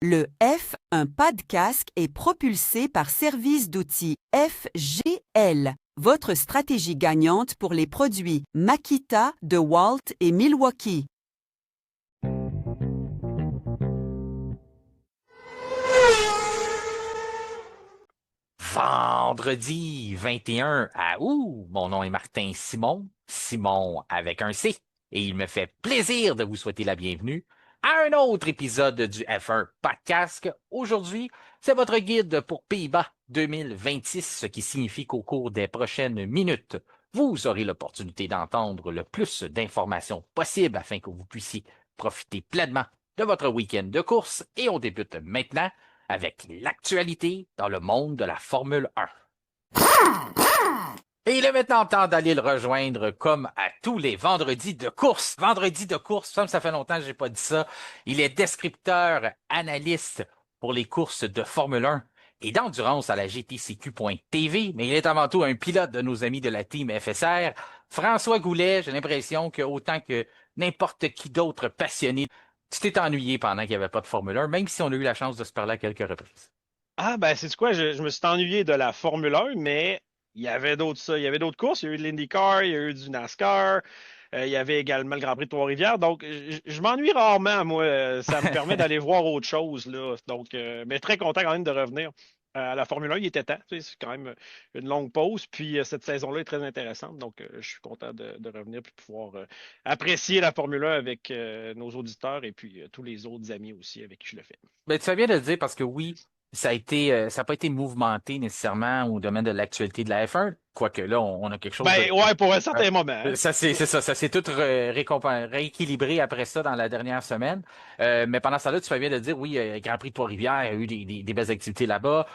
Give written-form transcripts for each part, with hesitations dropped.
Le F, un pas de casque, est propulsé par service d'outils FGL, votre stratégie gagnante pour les produits Makita, DeWalt et Milwaukee. Vendredi 21 à août. Mon nom est Martin Simon, Simon avec un C, et il me fait plaisir de vous souhaiter la bienvenue à un autre épisode du F1 Podcast. Aujourd'hui, c'est votre guide pour Pays-Bas 2026, ce qui signifie qu'au cours des prochaines minutes, vous aurez l'opportunité d'entendre le plus d'informations possible afin que vous puissiez profiter pleinement de votre week-end de course. Et on débute maintenant avec l'actualité dans le monde de la Formule 1. Et il est maintenant temps d'aller le rejoindre comme à tous les vendredis de course. Vendredi de course, ça fait longtemps que j'ai pas dit ça. Il est descripteur, analyste pour les courses de Formule 1 et d'endurance à la GTCQ.tv, mais il est avant tout un pilote de nos amis de la team FSR. François Goulet, j'ai l'impression que autant que n'importe qui d'autre passionné, tu t'es ennuyé pendant qu'il n'y avait pas de Formule 1, même si on a eu la chance de se parler à quelques reprises. Ah, ben, c'est quoi? Je me suis ennuyé de la Formule 1, mais il y avait d'autres ça. Il y avait d'autres courses. Il y a eu de l'IndyCar, il y a eu du NASCAR, il y avait également le Grand Prix de Trois-Rivières. Donc, je m'ennuie rarement, moi. Ça me permet d'aller voir autre chose, là. Donc, mais très content quand même de revenir à la Formule 1. Il était temps. Tu sais, c'est quand même une longue pause. Puis, cette saison-là est très intéressante. Donc, je suis content de revenir puis pouvoir apprécier la Formule 1 avec nos auditeurs et puis tous les autres amis aussi avec qui je le fais. Ben, tu fais bien de le dire parce que oui, ça n'a pas été mouvementé nécessairement au domaine de l'actualité de la F1, quoique là, on a quelque chose Ben, ouais, pour un euh, certain moment, hein. ça s'est tout rééquilibré après ça dans la dernière semaine. Mais pendant ça là, tu fais bien de dire, oui, Grand Prix de Trois-Rivières, il y a eu des belles activités là-bas.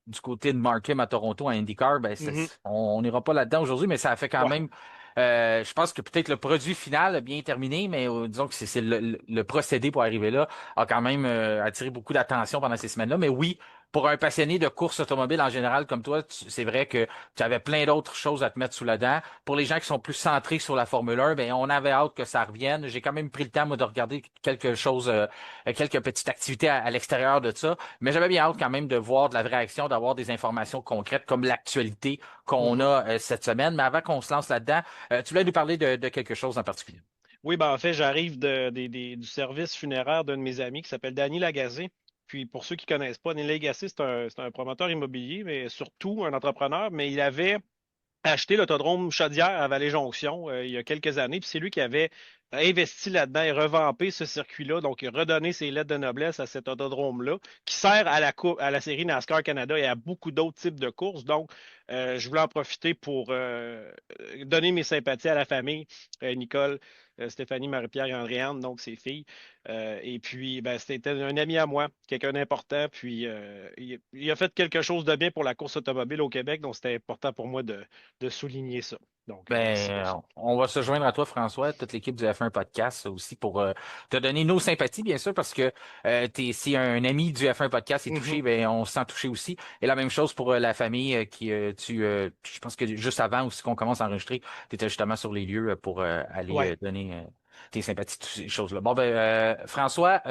Du côté de Markham à Toronto, à IndyCar, ben, Mhm. on n'ira pas là-dedans aujourd'hui, mais ça a fait quand Ouais. même. Je pense que peut-être le produit final a bien terminé, mais disons que c'est le procédé pour arriver là a quand même attiré beaucoup d'attention pendant ces semaines-là. Mais oui, pour un passionné de course automobile en général comme toi, c'est vrai que tu avais plein d'autres choses à te mettre sous la dent. Pour les gens qui sont plus centrés sur la Formule 1, ben on avait hâte que ça revienne. J'ai quand même pris le temps, moi, de regarder quelque chose, quelques petites activités à l'extérieur de ça. Mais j'avais bien hâte quand même de voir de la vraie action, d'avoir des informations concrètes comme l'actualité qu'on Mhm. a cette semaine. Mais avant qu'on se lance là-dedans, tu voulais nous parler de quelque chose en particulier. Oui, ben en fait, j'arrive du service funéraire d'un de mes amis qui s'appelle Danny Lagacé. Puis pour ceux qui ne connaissent pas, Danny Lagacé, c'est un promoteur immobilier, mais surtout un entrepreneur. Mais il avait acheté l'autodrome Chaudière à Vallée-Jonction il y a quelques années. Puis c'est lui qui avait investi là-dedans et revampé ce circuit-là. Donc, il a redonné ses lettres de noblesse à cet autodrome-là, qui sert à la série NASCAR Canada et à beaucoup d'autres types de courses. Donc, je voulais en profiter pour donner mes sympathies à la famille, Nicole, Stéphanie, Marie-Pierre et Andréane, donc ses filles. Et puis, ben, c'était un ami à moi, quelqu'un d'important. Puis, il a fait quelque chose de bien pour la course automobile au Québec. Donc, c'était important pour moi de souligner ça. Donc, merci pour Ben, ça. on va se joindre à toi, François, toute l'équipe du F1 Podcast aussi pour te donner nos sympathies, bien sûr, parce que si un ami du F1 Podcast est Mhm. touché, ben on se sent touché aussi. Et la même chose pour la famille je pense que juste avant aussi qu'on commence à enregistrer, tu étais justement sur les lieux pour aller Ouais. donner tes sympathies, toutes ces choses-là. Bon, ben, François,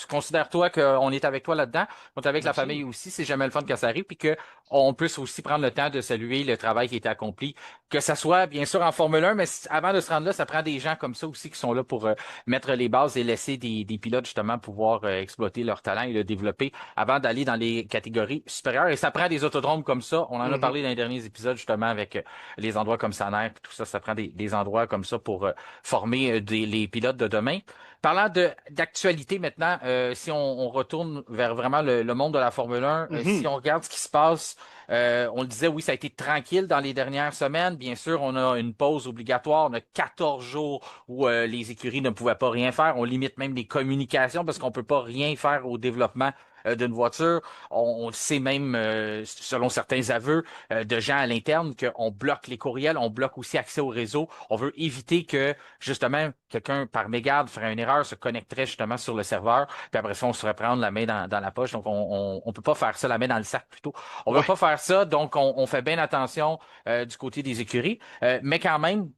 considère-toi qu'on est avec toi là-dedans, on est avec la Merci. famille aussi, c'est jamais le fun quand ça arrive, puis que on puisse aussi prendre le temps de saluer le travail qui a été accompli que ça soit bien sûr en Formule 1, mais avant de se rendre là, ça prend des gens comme ça aussi qui sont là pour mettre les bases et laisser des pilotes justement pouvoir exploiter leur talent et le développer avant d'aller dans les catégories supérieures. Et ça prend des autodromes comme ça. On en a Mhm. parlé dans les derniers épisodes justement avec les endroits comme Saner, tout ça. Ça prend des endroits comme ça pour former les pilotes de demain. Parlant d'actualité maintenant, si on retourne vers vraiment le monde de la Formule 1, si Mhm. on regarde ce qui se passe on le disait, oui, ça a été tranquille dans les dernières semaines. Bien sûr, on a une pause obligatoire. On a 14 jours où les écuries ne pouvaient pas rien faire. On limite même les communications parce qu'on peut pas rien faire au développement d'une voiture. On le sait même, selon certains aveux de gens à l'interne, qu'on bloque les courriels, on bloque aussi accès au réseau. On veut éviter que, justement, quelqu'un, par mégarde, ferait une erreur, se connecterait justement sur le serveur, puis après ça, on se ferait prendre la main dans la poche. Donc, on peut pas faire ça, la main dans le sac plutôt. On veut Ouais. pas faire ça, donc on fait bien attention du côté des écuries. Mais quand même,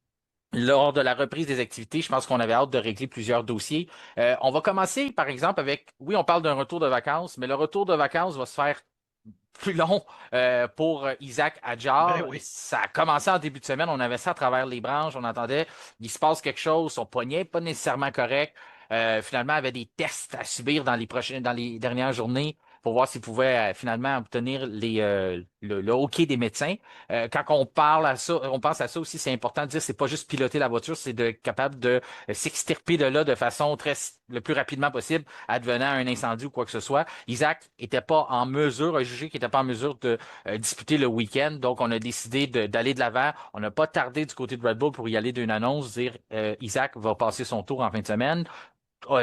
lors de la reprise des activités, je pense qu'on avait hâte de régler plusieurs dossiers. On va commencer, par exemple, avec, oui, on parle d'un retour de vacances, mais le retour de vacances va se faire plus long pour Isaac Ben Adjar. oui. Ça a commencé en début de semaine, on avait ça à travers les branches, on entendait, il se passe quelque chose, son poignet n'est pas nécessairement correct. Finalement, il avait des tests à subir dans les dernières journées pour voir s'il pouvait finalement obtenir le OK des médecins. Quand on parle à ça, on pense à ça aussi, c'est important de dire, c'est pas juste piloter la voiture, c'est de capable de s'extirper de là de façon le plus rapidement possible, advenant un incendie ou quoi que ce soit. Isaac était pas en mesure, a jugé qu'il n'était pas en mesure de disputer le week-end, donc on a décidé d'aller de l'avant. On n'a pas tardé du côté de Red Bull pour y aller d'une annonce, dire Isaac va passer son tour en fin de semaine.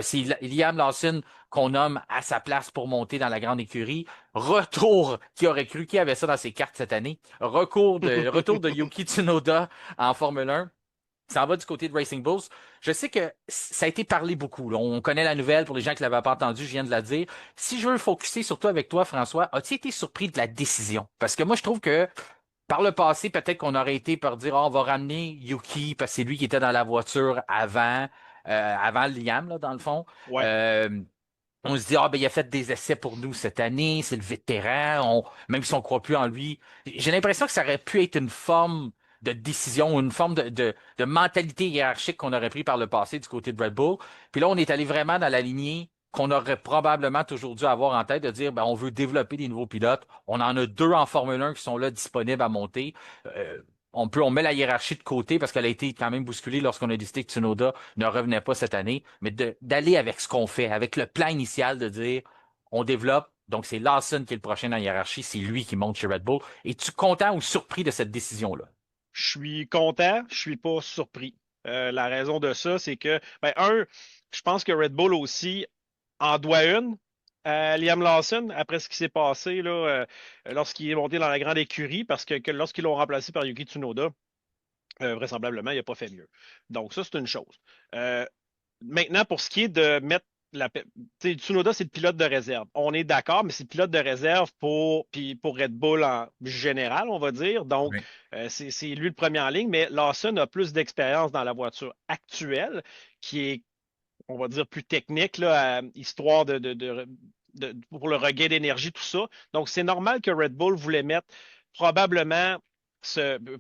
C'est Liam Lawson qu'on nomme à sa place pour monter dans la grande écurie. Retour, qui aurait cru qu'il avait ça dans ses cartes cette année. Retour de Yuki Tsunoda en Formule 1. Ça en va du côté de Racing Bulls. Je sais que ça a été parlé beaucoup, là. On connaît la nouvelle pour les gens qui ne l'avaient pas entendu, je viens de la dire. Si je veux focuser surtout avec toi, François, as-tu été surpris de la décision? Parce que moi, je trouve que par le passé, peut-être qu'on aurait été par dire, on va ramener Yuki parce que c'est lui qui était dans la voiture avant Liam, là, dans le fond. Ouais. Euh, on se dit, ah, ben, il a fait des essais pour nous cette année, c'est le vétéran, même si on ne croit plus en lui. J'ai l'impression que ça aurait pu être une forme de décision, une forme de mentalité hiérarchique qu'on aurait pris par le passé du côté de Red Bull. Puis là, on est allé vraiment dans la lignée qu'on aurait probablement toujours dû avoir en tête de dire, ben, on veut développer des nouveaux pilotes. On en a deux en Formule 1 qui sont là disponibles à monter. Euh, on met la hiérarchie de côté parce qu'elle a été quand même bousculée lorsqu'on a décidé que Tsunoda ne revenait pas cette année, mais d'aller avec ce qu'on fait, avec le plan initial de dire on développe, donc c'est Lawson qui est le prochain dans la hiérarchie, c'est lui qui monte chez Red Bull. Es-tu content ou surpris de cette décision-là? Je suis content, je suis pas surpris. La raison de ça, c'est que, ben, je pense que Red Bull aussi en doit une. Liam Lawson, après ce qui s'est passé là, lorsqu'il est monté dans la grande écurie, parce que lorsqu'ils l'ont remplacé par Yuki Tsunoda, vraisemblablement, il n'a pas fait mieux. Donc, ça, c'est une chose. Euh, Maintenant, pour ce qui est de mettre tu sais, Tsunoda, c'est le pilote de réserve. On est d'accord, mais c'est le pilote de réserve puis pour Red Bull en général, on va dire. Donc, Oui. c'est lui le premier en ligne, mais Lawson a plus d'expérience dans la voiture actuelle, qui est, on va dire, plus technique, là, histoire pour le regain d'énergie, tout ça. Donc, c'est normal que Red Bull voulait mettre probablement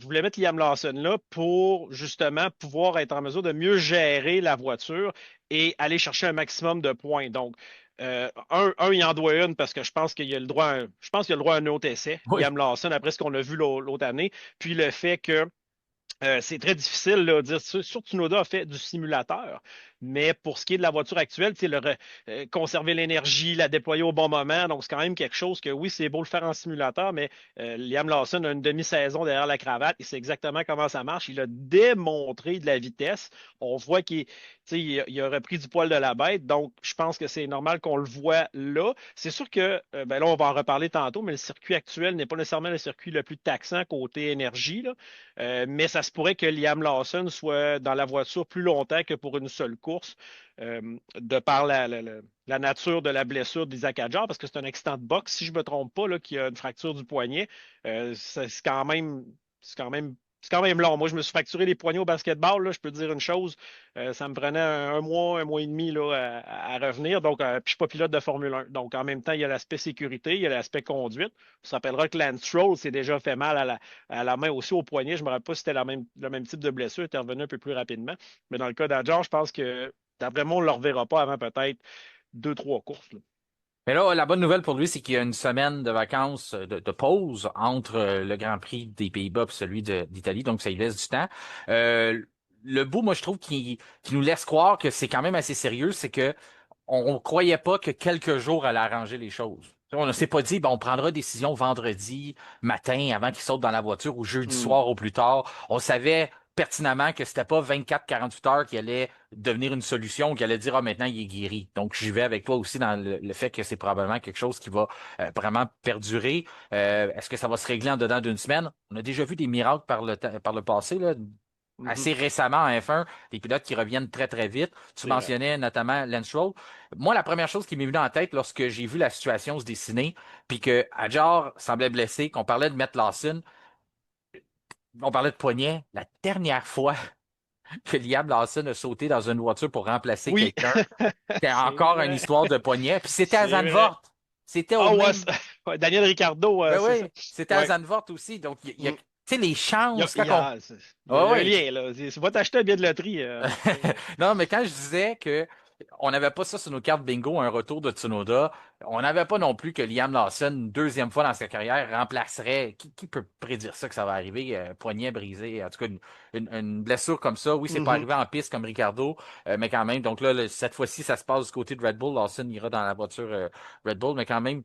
voulait mettre Liam Lawson là pour justement pouvoir être en mesure de mieux gérer la voiture et aller chercher un maximum de points. Donc, il en doit une parce que je pense qu'il a le droit je pense qu'il a le droit à un autre essai, Oui. Liam Lawson, après ce qu'on a vu l'autre année. Puis le fait que c'est très difficile là, de dire. Sur Tsunoda a fait du simulateur, mais pour ce qui est de la voiture actuelle, conserver l'énergie, la déployer au bon moment, donc c'est quand même quelque chose que oui, c'est beau le faire en simulateur, mais Liam Lawson a une demi-saison derrière la cravate, il sait exactement comment ça marche. Il a démontré de la vitesse. On voit qu'il a repris du poil de la bête, donc je pense que c'est normal qu'on le voit là. C'est sûr que, ben là, on va en reparler tantôt, mais le circuit actuel n'est pas nécessairement le circuit le plus taxant côté énergie, là. Mais ça se pourrait que Liam Lawson soit dans la voiture plus longtemps que pour une seule course, de par la nature de la blessure d'Isaac Hadjar, parce que c'est un accident de boxe, si je ne me trompe pas, là, qui a une fracture du poignet. C'est quand même long. Moi, je me suis fracturé les poignets au basketball. Là, je peux te dire une chose, ça me prenait un mois et demi là, à revenir. Donc, puis je suis pas pilote de Formule 1. Donc, en même temps, il y a l'aspect sécurité, il y a l'aspect conduite. On se rappellera que Lance Stroll s'est déjà fait mal à la main aussi au poignet. Je ne me rappelle pas si c'était le même type de blessure, il était revenu un peu plus rapidement. Mais dans le cas d'Adjar, je pense que d'après moi, on ne le reverra pas avant peut-être deux, trois courses, là. Mais là, la bonne nouvelle pour lui, c'est qu'il y a une semaine de vacances, de pause entre le Grand Prix des Pays-Bas et celui d'Italie, donc ça lui laisse du temps. Euh, le bout, moi, je trouve qui nous laisse croire que c'est quand même assez sérieux, c'est que on croyait pas que quelques jours allaient arranger les choses. On ne s'est pas dit, ben, on prendra décision vendredi matin avant qu'il saute dans la voiture ou jeudi Hmm. soir au plus tard. On savait pertinemment que c'était pas 24-48 heures qui allait devenir une solution, qui allait dire, ah, maintenant, il est guéri. Donc, j'y vais avec toi aussi dans le fait que c'est probablement quelque chose qui va vraiment perdurer. Est-ce que ça va se régler en dedans d'une semaine? On a déjà vu des miracles par le passé, là, Mhm. assez récemment en F1, des pilotes qui reviennent très, très vite. Tu C'est vrai. mentionnais notamment Lance Stroll. Moi, la première chose qui m'est venue en tête lorsque j'ai vu la situation se dessiner, puis que Hadjar semblait blessé, qu'on parlait de mettre Lawson, on parlait de poignet, la dernière fois que Liam Lawson a sauté dans une voiture pour remplacer Oui, quelqu'un. C'était c'est encore une vrai. histoire de poignet. Puis c'était à C'est vrai. Zandvoort. C'était au Ah ouais, même. ouais, Daniel Ricciardo, Ben c'est ça. oui, c'était à Ouais. Zandvoort aussi. Donc, tu Mm. sais, les chances, quand on. Il y Ah a un oui. lien, là. Va t'acheter un billet de loterie. Non, mais quand je disais que on n'avait pas ça sur nos cartes bingo, un retour de Tsunoda, on n'avait pas non plus que Liam Lawson, une deuxième fois dans sa carrière, remplacerait. Qui peut prédire ça que ça va arriver? Poignet brisé, en tout cas, une blessure comme ça. Oui, c'est pas Mhm. arrivé en piste comme Ricardo, mais quand même. Donc là, cette fois-ci, ça se passe du côté de Red Bull. Lawson ira dans la voiture Red Bull, mais quand même.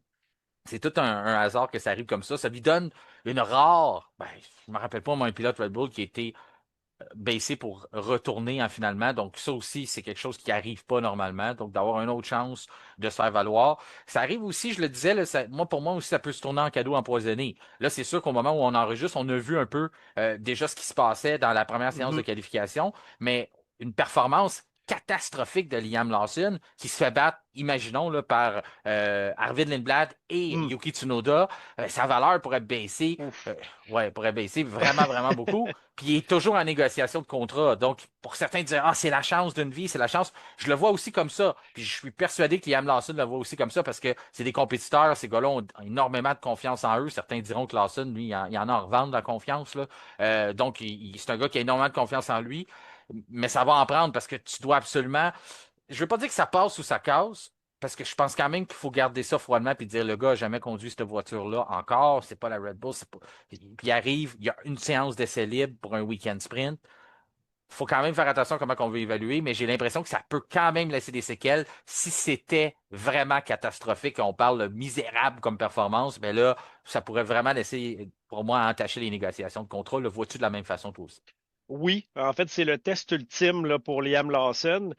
C'est tout un hasard que ça arrive comme ça. Ça lui donne une rare. Ben, je me rappelle pas, moi, un pilote Red Bull qui a été baissé pour retourner finalement. Donc, ça aussi, c'est quelque chose qui n'arrive pas normalement. Donc, d'avoir une autre chance de se faire valoir. Ça arrive aussi, je le disais, là, pour moi aussi, ça peut se tourner en cadeau empoisonné. Là, c'est sûr qu'au moment où on enregistre, on a vu un peu déjà ce qui se passait dans la première séance de Mhm. qualification, mais une performance catastrophique de Liam Lawson qui se fait battre, imaginons, là, par Arvid Lindblad et Mm. Yuki Tsunoda. Sa valeur pourrait baisser, Ouf. ouais, pourrait baisser vraiment, vraiment beaucoup. Puis il est toujours en négociation de contrat. Donc, pour certains dire, ah, c'est la chance d'une vie, c'est la chance. Je le vois aussi comme ça. Puis je suis persuadé que Liam Lawson le voit aussi comme ça parce que c'est des compétiteurs. Ces gars-là ont énormément de confiance en eux. Certains diront que Lawson, lui, il en a à revendre de la confiance, là. Donc, c'est un gars qui a énormément de confiance en lui. Mais ça va en prendre parce que tu dois absolument. Je veux pas dire que ça passe ou ça casse. Parce que je pense quand même qu'il faut garder ça froidement et dire le gars n'a jamais conduit cette voiture-là encore. C'est pas la Red Bull. Puis il arrive, il y a une séance d'essai libre pour un week-end sprint. Il faut quand même faire attention à comment on veut évaluer, mais j'ai l'impression que ça peut quand même laisser des séquelles. Si c'était vraiment catastrophique, on parle de misérable comme performance, ben là, ça pourrait vraiment laisser, pour moi, entacher les négociations de contrat. Le vois-tu de la même façon, toi aussi? Oui, en fait, c'est le test ultime là, pour Liam Lawson.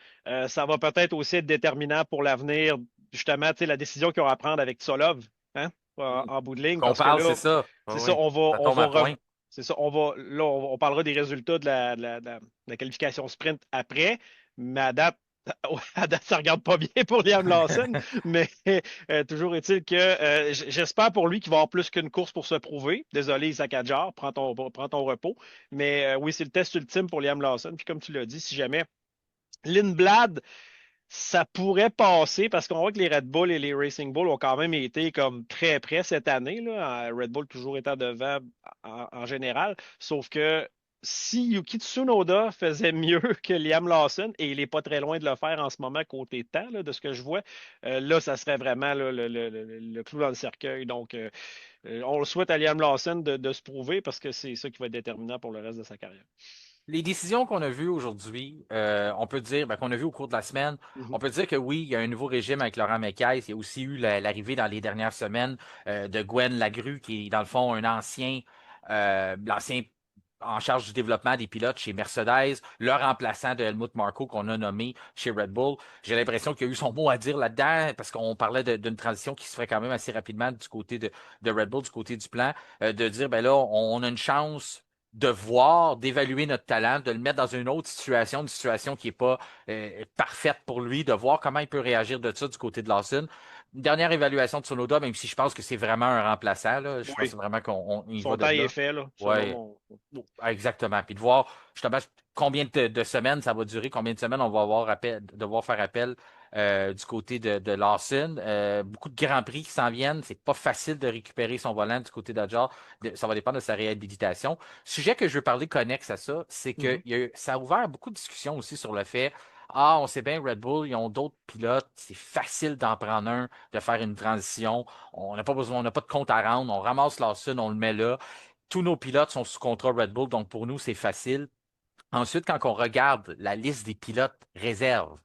Ça va peut-être aussi être déterminant pour l'avenir, justement, tu sais, la décision qu'ils ont à prendre avec Tsolov, hein, en bout de ligne, Qu'on parce que parle, c'est là, ça. c'est Oui, ça, oui. Ça on tombe va à point. c'est ça, là, on parlera des résultats de la qualification sprint après, mais à date, à date, ça regarde pas bien pour Liam Lawson, mais toujours est-il que j'espère pour lui qu'il va avoir plus qu'une course pour se prouver. Désolé, Isaac Hadjar, prends ton repos. Mais oui, c'est le test ultime pour Liam Lawson. Puis comme tu l'as dit, si jamais Lindblad, ça pourrait passer parce qu'on voit que les Red Bull et les Racing Bull ont quand même été comme très près cette année, là. Red Bull toujours étant devant en général. Sauf que si Yuki Tsunoda faisait mieux que Liam Lawson, et il n'est pas très loin de le faire en ce moment côté temps, là, de ce que je vois, là, ça serait vraiment là, le clou dans le cercueil. Donc, on le souhaite à Liam Lawson de se prouver parce que c'est ça qui va être déterminant pour le reste de sa carrière. Les décisions qu'on a vues aujourd'hui, on peut dire, qu'on a vues au cours de la semaine, Mhm. on peut dire que oui, il y a un nouveau régime avec Laurent Mekies. Il y a aussi eu l'arrivée dans les dernières semaines de Gwen Lagrue, qui est dans le fond l'ancien en charge du développement des pilotes chez Mercedes, le remplaçant de Helmut Marko qu'on a nommé chez Red Bull. J'ai l'impression qu'il a eu son mot à dire là-dedans parce qu'on parlait d'une transition qui se ferait quand même assez rapidement du côté de Red Bull, du côté du plan, de dire, ben là, on a une chance de voir, d'évaluer notre talent, de le mettre dans une situation qui n'est pas parfaite pour lui, de voir comment il peut réagir de ça du côté de Lawson. Une dernière évaluation de Tsunoda, même si je pense que c'est vraiment un remplaçant, là, je pense Oui, vraiment qu'on y va son de temps est là. fait, là, selon Ouais, mon. exactement. Puis de voir justement combien de semaines ça va durer, combien de semaines on va devoir faire appel du côté de Lawson. Beaucoup de grands prix qui s'en viennent. C'est pas facile de récupérer son volant du côté d'Adjar. Ça va dépendre de sa réhabilitation. Sujet que je veux parler connexe à ça, c'est que Mhm. ça a ouvert beaucoup de discussions aussi sur le fait. Ah, on sait bien, Red Bull, ils ont d'autres pilotes. C'est facile d'en prendre un, de faire une transition. On n'a pas besoin, on n'a pas de compte à rendre. On ramasse Lawson, on le met là. Tous nos pilotes sont sous contrat Red Bull, donc pour nous, c'est facile. Ensuite, quand on regarde la liste des pilotes réserves,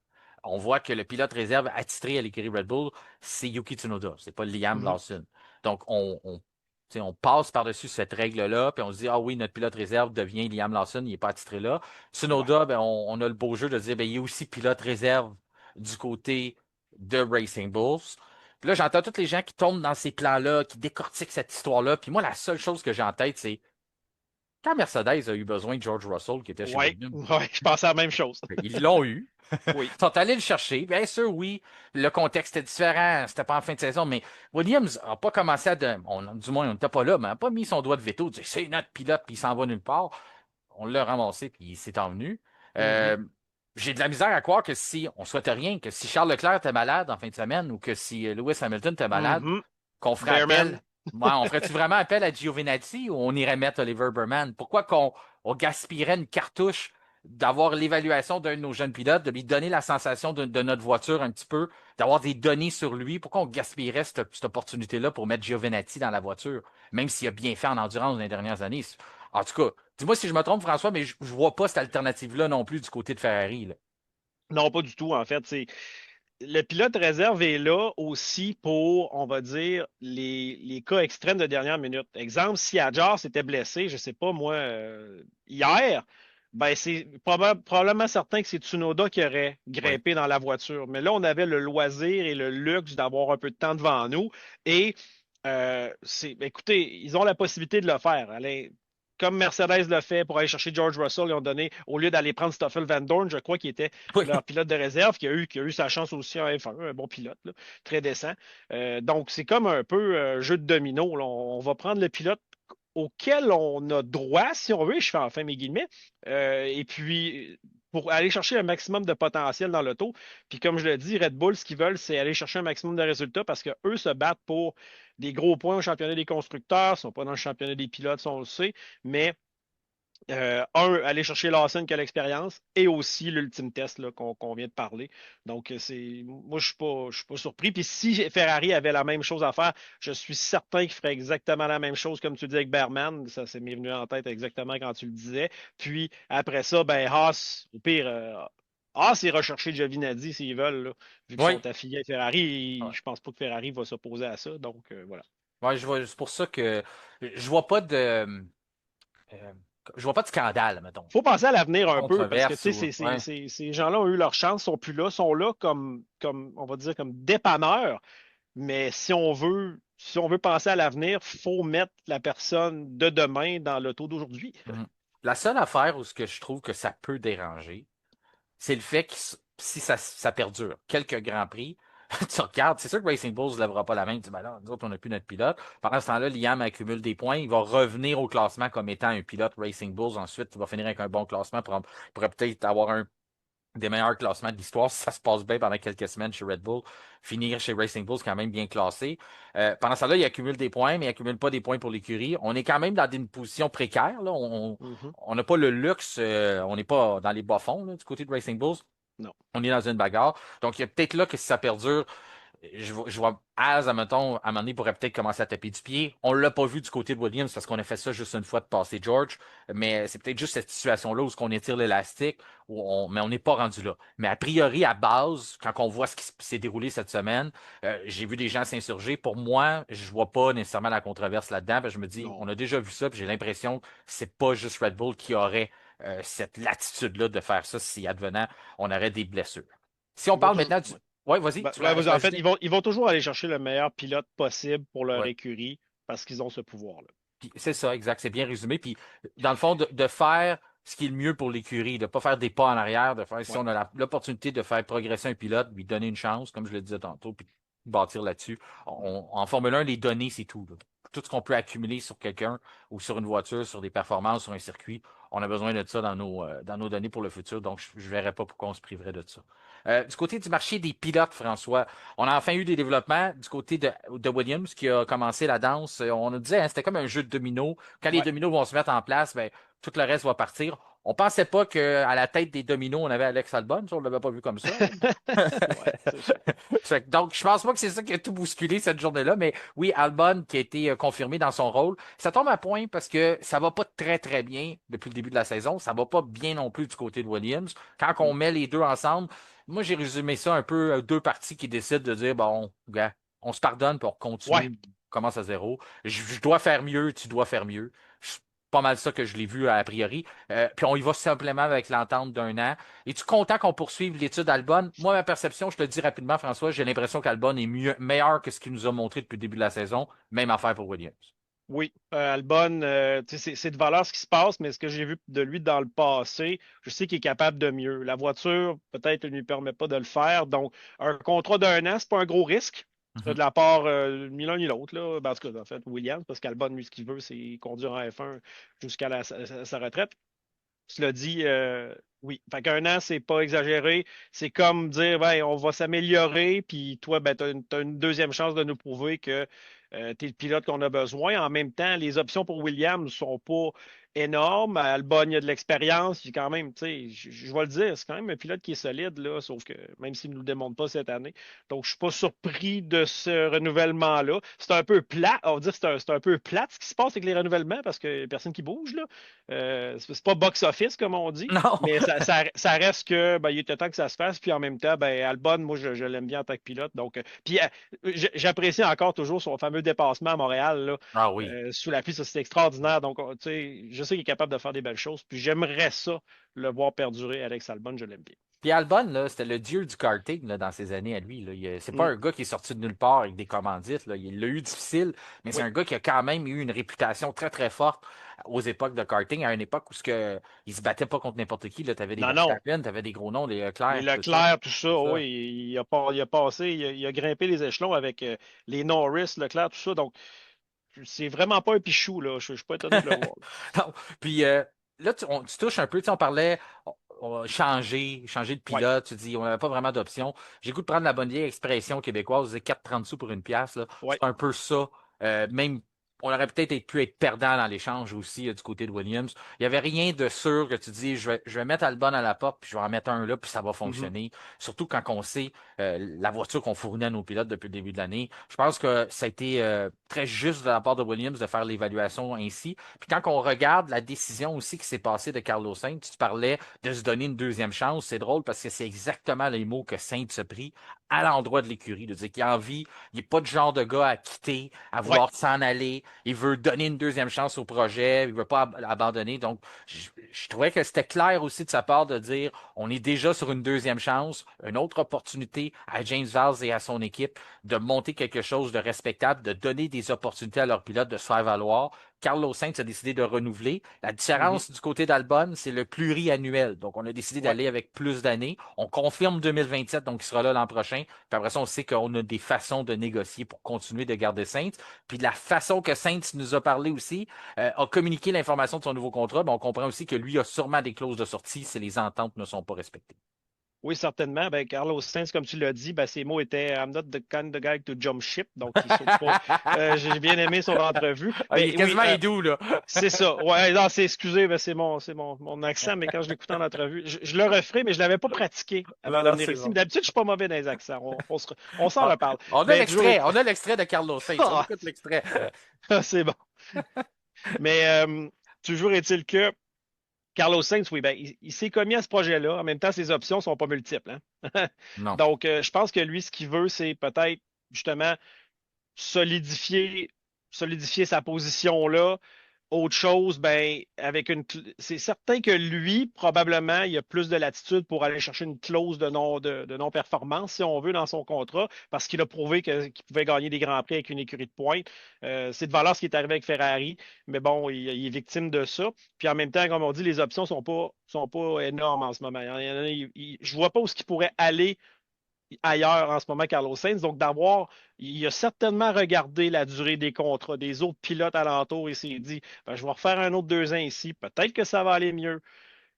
on voit que le pilote réserve attitré à l'écurie Red Bull, c'est Yuki Tsunoda, c'est pas Liam Mhm. Lawson. Donc, tu sais, on passe par-dessus cette règle-là, puis on se dit, ah oui, notre pilote réserve devient Liam Lawson, il n'est pas attitré là. Ouais. Tsunoda, ben, on a le beau jeu de dire, ben, il est aussi pilote réserve du côté de Racing Bulls. Puis là, j'entends tous les gens qui tombent dans ces plans-là, qui décortiquent cette histoire-là. Puis moi, la seule chose que j'ai en tête, c'est quand Mercedes a eu besoin de George Russell, qui était chez Ouais, Williams, ouais, je pensais à la même chose. ils l'ont eu. Oui. Ils sont allés le chercher. Bien sûr, oui, le contexte était différent. C'était pas en fin de saison, mais Williams n'a pas commencé du moins, on n'était pas là, mais n'a pas mis son doigt de veto, dire c'est notre pilote, puis il s'en va nulle part. On l'a ramassé, puis il s'est envenu. Mhm. J'ai de la misère à croire que si, on souhaite rien, que si Charles Leclerc était malade en fin de semaine ou que si Lewis Hamilton était malade, Mhm. qu'on ferait Bearman. appel. Ouais, on ferait-tu vraiment appel à Giovinazzi ou on irait mettre Oliver Burman? Pourquoi qu'on on gaspillerait une cartouche d'avoir l'évaluation d'un de nos jeunes pilotes, de lui donner la sensation de notre voiture un petit peu, d'avoir des données sur lui? Pourquoi on gaspillerait cette opportunité-là pour mettre Giovinazzi dans la voiture, même s'il a bien fait en endurance dans les dernières années? En tout cas, dis-moi si je me trompe, François, mais je ne vois pas cette alternative-là non plus du côté de Ferrari, là. Non, pas du tout, en fait. Le pilote réserve est là aussi pour, on va dire, les cas extrêmes de dernière minute. Exemple, si Adjar s'était blessé, je ne sais pas moi, hier, ben c'est probablement certain que c'est Tsunoda qui aurait Oui. grimpé dans la voiture. Mais là, on avait le loisir et le luxe d'avoir un peu de temps devant nous. Et écoutez, ils ont la possibilité de le faire. Allez, comme Mercedes l'a fait pour aller chercher George Russell, ils ont donné, au lieu d'aller prendre Stoffel Van Dorn, je crois qu'il était Oui. leur pilote de réserve, qui a eu sa chance aussi en F1, un bon pilote, là, très décent. Donc, c'est comme un peu jeu de domino, là. On va prendre le pilote auquel on a droit, si on veut, je fais enfin mes guillemets, et puis pour aller chercher un maximum de potentiel dans l'auto. Puis comme je le dis, Red Bull, ce qu'ils veulent, c'est aller chercher un maximum de résultats parce qu'eux se battent pour des gros points au championnat des constructeurs, ils ne sont pas dans le championnat des pilotes, ça on le sait, mais aller chercher Lawson qui a l'expérience et aussi l'ultime test là, qu'on vient de parler. Donc, moi, je suis pas surpris. Puis si Ferrari avait la même chose à faire, je suis certain qu'il ferait exactement la même chose, comme tu dis avec Berman. Ça, c'est m'est venu en tête exactement quand tu le disais. Puis après ça, ben, Haas, au pire, Haas est recherché Giovinazzi s'ils veulent, là. Vu qu'ils Oui. sont affiliés à Ferrari, je pense pas que Ferrari va s'opposer à ça. Donc, voilà. Ouais, c'est pour ça que je vois pas de euh, je vois pas de scandale, mettons. Faut penser à l'avenir un peu parce que Controverse tu sais, ou ouais. ces gens-là ont eu leur chance, sont là comme on va dire comme dépanneurs. Mais si on veut penser à l'avenir, faut mettre la personne de demain dans l'auto d'aujourd'hui. Mhm. La seule affaire où ce que je trouve que ça peut déranger, c'est le fait que si ça perdure, quelques grands prix, tu regardes, c'est sûr que Racing Bulls ne lèvera pas la main, il dit, ben là, nous autres, on n'a plus notre pilote. Pendant ce temps-là, Liam accumule des points, il va revenir au classement comme étant un pilote Racing Bulls. Ensuite, il va finir avec un bon classement pour pourrait peut-être avoir un des meilleurs classements de l'histoire si ça se passe bien pendant quelques semaines chez Red Bull. Finir chez Racing Bulls quand même bien classé. Pendant ça, là, il accumule des points, mais il accumule pas des points pour l'écurie. On est quand même dans une position précaire. Là. Mhm. On n'a pas le luxe, on n'est pas dans les bas-fonds là, du côté de Racing Bulls. Non. On est dans une bagarre. Donc, il y a peut-être là que si ça perdure, je vois Az, admettons, à un moment donné, pourrait peut-être commencer à taper du pied. On l'a pas vu du côté de Williams parce qu'on a fait ça juste une fois de passer George. Mais c'est peut-être juste cette situation-là où on étire l'élastique, mais on n'est pas rendu là. Mais a priori, à base, quand on voit ce qui s'est déroulé cette semaine, j'ai vu des gens s'insurger. Pour moi, je vois pas nécessairement la controverse là-dedans. Je me dis, on Non. a déjà vu ça, puis j'ai l'impression que c'est pas juste Red Bull qui aurait cette latitude-là de faire ça si advenant on aurait des blessures. Si on Ils vont parle toujours. maintenant du. Ouais. Oui, vas-y, Ben, tu ben, vas vas-y, en fait, ajouter? ils vont toujours aller chercher le meilleur pilote possible pour leur Oui. écurie parce qu'ils ont ce pouvoir-là. C'est ça, exact. C'est bien résumé. Puis, dans le fond, de faire ce qui est le mieux pour l'écurie, de ne pas faire des pas en arrière, de faire, si Ouais. on a l'opportunité de faire progresser un pilote, lui donner une chance, comme je le disais tantôt, puis bâtir là-dessus. En Formule 1, les données, c'est tout, là. Tout ce qu'on peut accumuler sur quelqu'un ou sur une voiture, sur des performances, sur un circuit, on a besoin de ça dans nos données pour le futur. Donc, je ne verrais pas pourquoi on se priverait de ça. Du côté du marché des pilotes, François, on a enfin eu des développements du côté de Williams qui a commencé la danse. On nous disait, hein, c'était comme un jeu de dominos. Quand les Ouais. dominos vont se mettre en place, ben, tout le reste va partir. On pensait pas qu'à la tête des dominos, on avait Alex Albon. Ça, on ne l'avait pas vu comme ça. Ouais, c'est ça. Donc, je pense pas que c'est ça qui a tout bousculé cette journée-là, mais oui, Albon qui a été confirmé dans son rôle. Ça tombe à point parce que ça va pas très, très bien depuis le début de la saison. Ça va pas bien non plus du côté de Williams. Quand on Mm. met les deux ensemble, moi, j'ai résumé ça un peu deux parties qui décident de dire, bon, gars, on se pardonne, puis on Ouais. continue, on commence à zéro. Je dois faire mieux, tu dois faire mieux. C'est pas mal ça que je l'ai vu a priori. Puis on y va simplement avec l'entente d'un an. Es-tu content qu'on poursuive l'étude Albon? Moi, ma perception, je te le dis rapidement, François, j'ai l'impression qu'Albon est meilleur que ce qu'il nous a montré depuis le début de la saison. Même affaire pour Williams. Oui, Albon, tu sais, c'est de valeur ce qui se passe, mais ce que j'ai vu de lui dans le passé, je sais qu'il est capable de mieux. La voiture, peut-être, ne lui permet pas de le faire. Donc, un contrat d'un an, c'est pas un gros risque de Mhm. la part ni l'un ni l'autre, là. Ben, en tout cas, en fait, Williams, parce qu'Albon, lui, ce qu'il veut, c'est conduire en F1 jusqu'à sa retraite. Cela dit, oui. Fait qu'un an, c'est pas exagéré. C'est comme dire, ben, on va s'améliorer, puis toi, ben, t'as une deuxième chance de nous prouver que tu es le pilote qu'on a besoin. En même temps, les options pour Williams ne sont pas énormes. Albon, il y a de l'expérience. Puis quand même, tu sais, je vais le dire, c'est quand même un pilote qui est solide, là, sauf que même s'il ne nous le démontre pas cette année. Donc, je suis pas surpris de ce renouvellement-là. C'est un peu plat. On va dire que c'est un peu plate ce qui se passe avec les renouvellements parce qu'il n'y a personne qui bouge, là. C'est pas box-office, comme on dit. Non. Mais ça reste que ben, il était temps que ça se fasse. Puis en même temps, ben, Albon, moi, je l'aime bien en tant que pilote. Donc, puis j'apprécie encore toujours son fameux dépassement à Montréal, là, Ah oui. sous la pluie. Ça, c'est extraordinaire. Donc, tu sais, je sais qu'il est capable de faire des belles choses. Puis j'aimerais ça le voir perdurer. Alex Albon, je l'aime bien. Puis Albon, là, c'était le dieu du karting là, dans ses années à lui. Là. C'est pas Mm. un gars qui est sorti de nulle part avec des commandites. Là. Il l'a eu difficile, mais c'est Oui. un gars qui a quand même eu une réputation très, très forte aux époques de karting, à une époque où il se battait pas contre n'importe qui. Tu avais des Non, non. Verstappen, tu avais des gros noms, les Les Leclerc, tout ça. Leclerc, tout ça, C'est ça. oui, il a passé, il a grimpé les échelons avec les Norris, Leclerc, tout ça. Donc, c'est vraiment pas un pichou, là. Je suis pas étonné de le voir. Non. Puis là, tu touches un peu, tu sais, on parlait changer de Oui, pilote, tu dis, on n'avait pas vraiment d'option. J'ai le goût de prendre la bonne vieille expression québécoise, c'est 4,30 sous pour une pièce, là. oui. C'est un peu ça. Même, on aurait peut-être pu être perdant dans l'échange aussi du côté de Williams. Il n'y avait rien de sûr que tu dis, je vais mettre Albon à la porte, puis je vais en mettre un là, puis ça va Mhm. fonctionner. Surtout quand on sait la voiture qu'on fournit à nos pilotes depuis le début de l'année. Je pense que ça a été très juste de la part de Williams de faire l'évaluation ainsi. Puis quand on regarde la décision aussi qui s'est passée de Carlos Sainz, tu parlais de se donner une deuxième chance. C'est drôle parce que c'est exactement les mots que Sainz a pris à l'endroit de l'écurie, de dire qu'il a envie, il n'est pas du genre de gars à quitter, à Oui, vouloir s'en aller. Il veut donner une deuxième chance au projet, il ne veut pas abandonner. Donc, je trouvais que c'était clair aussi de sa part de dire on est déjà sur une deuxième chance, une autre opportunité à James Valls et à son équipe de monter quelque chose de respectable, de donner des opportunités à leurs pilotes de se faire valoir. Carlos Sainz a décidé de renouveler. La mhm. différence du côté d'Albon, c'est le pluriannuel. Donc, on a décidé Oui. d'aller avec plus d'années. On confirme 2027, donc il sera là l'an prochain. Puis après ça, on sait qu'on a des façons de négocier pour continuer de garder Sainz. Puis la façon que Sainz nous a parlé aussi, a communiqué l'information de son nouveau contrat, ben, on comprend aussi que lui a sûrement des clauses de sortie si les ententes ne sont pas respectées. Oui, certainement. Ben, Carlos Sainz, comme tu l'as dit, ben, ses mots étaient I'm not the kind of guy to jump ship. Donc, il saute pas. J'ai bien aimé son entrevue. Ah, il est Mais oui, quasiment hidou, là. c'est ça. Ouais, non, excusez, ben, mon accent, mais quand je l'écoutais en entrevue, je le referai, mais je ne l'avais pas pratiqué Non, avant de non, venir c'est ici. Mais bon. d'habitude, je suis pas mauvais dans les accents. On s'en Ah, reparle. on a Mais toujours l'extrait, est... on a l'extrait de Carlos Sainz. On Ah, écoute l'extrait. c'est bon. Mais toujours est-il que Carlos Sainz, oui, ben, il s'est commis à ce projet-là. En même temps, ses options ne sont pas multiples, hein. Non. Donc, je pense que lui, ce qu'il veut, c'est peut-être justement solidifier, solidifier sa position là. Autre chose, ben, c'est certain que lui, probablement, il a plus de latitude pour aller chercher une clause de non-performance, si on veut, dans son contrat, parce qu'il a prouvé qu'il pouvait gagner des grands prix avec une écurie de pointe. C'est de valeur ce qui est arrivé avec Ferrari, mais bon, il est victime de ça. Puis en même temps, comme on dit, les options sont pas énormes en ce moment. Je vois pas où ce qu'il pourrait aller ailleurs en ce moment, Carlos Sainz. Donc, il a certainement regardé la durée des contrats des autres pilotes alentours et s'est dit, ben, je vais refaire un autre 2 ans ici. Peut-être que ça va aller mieux.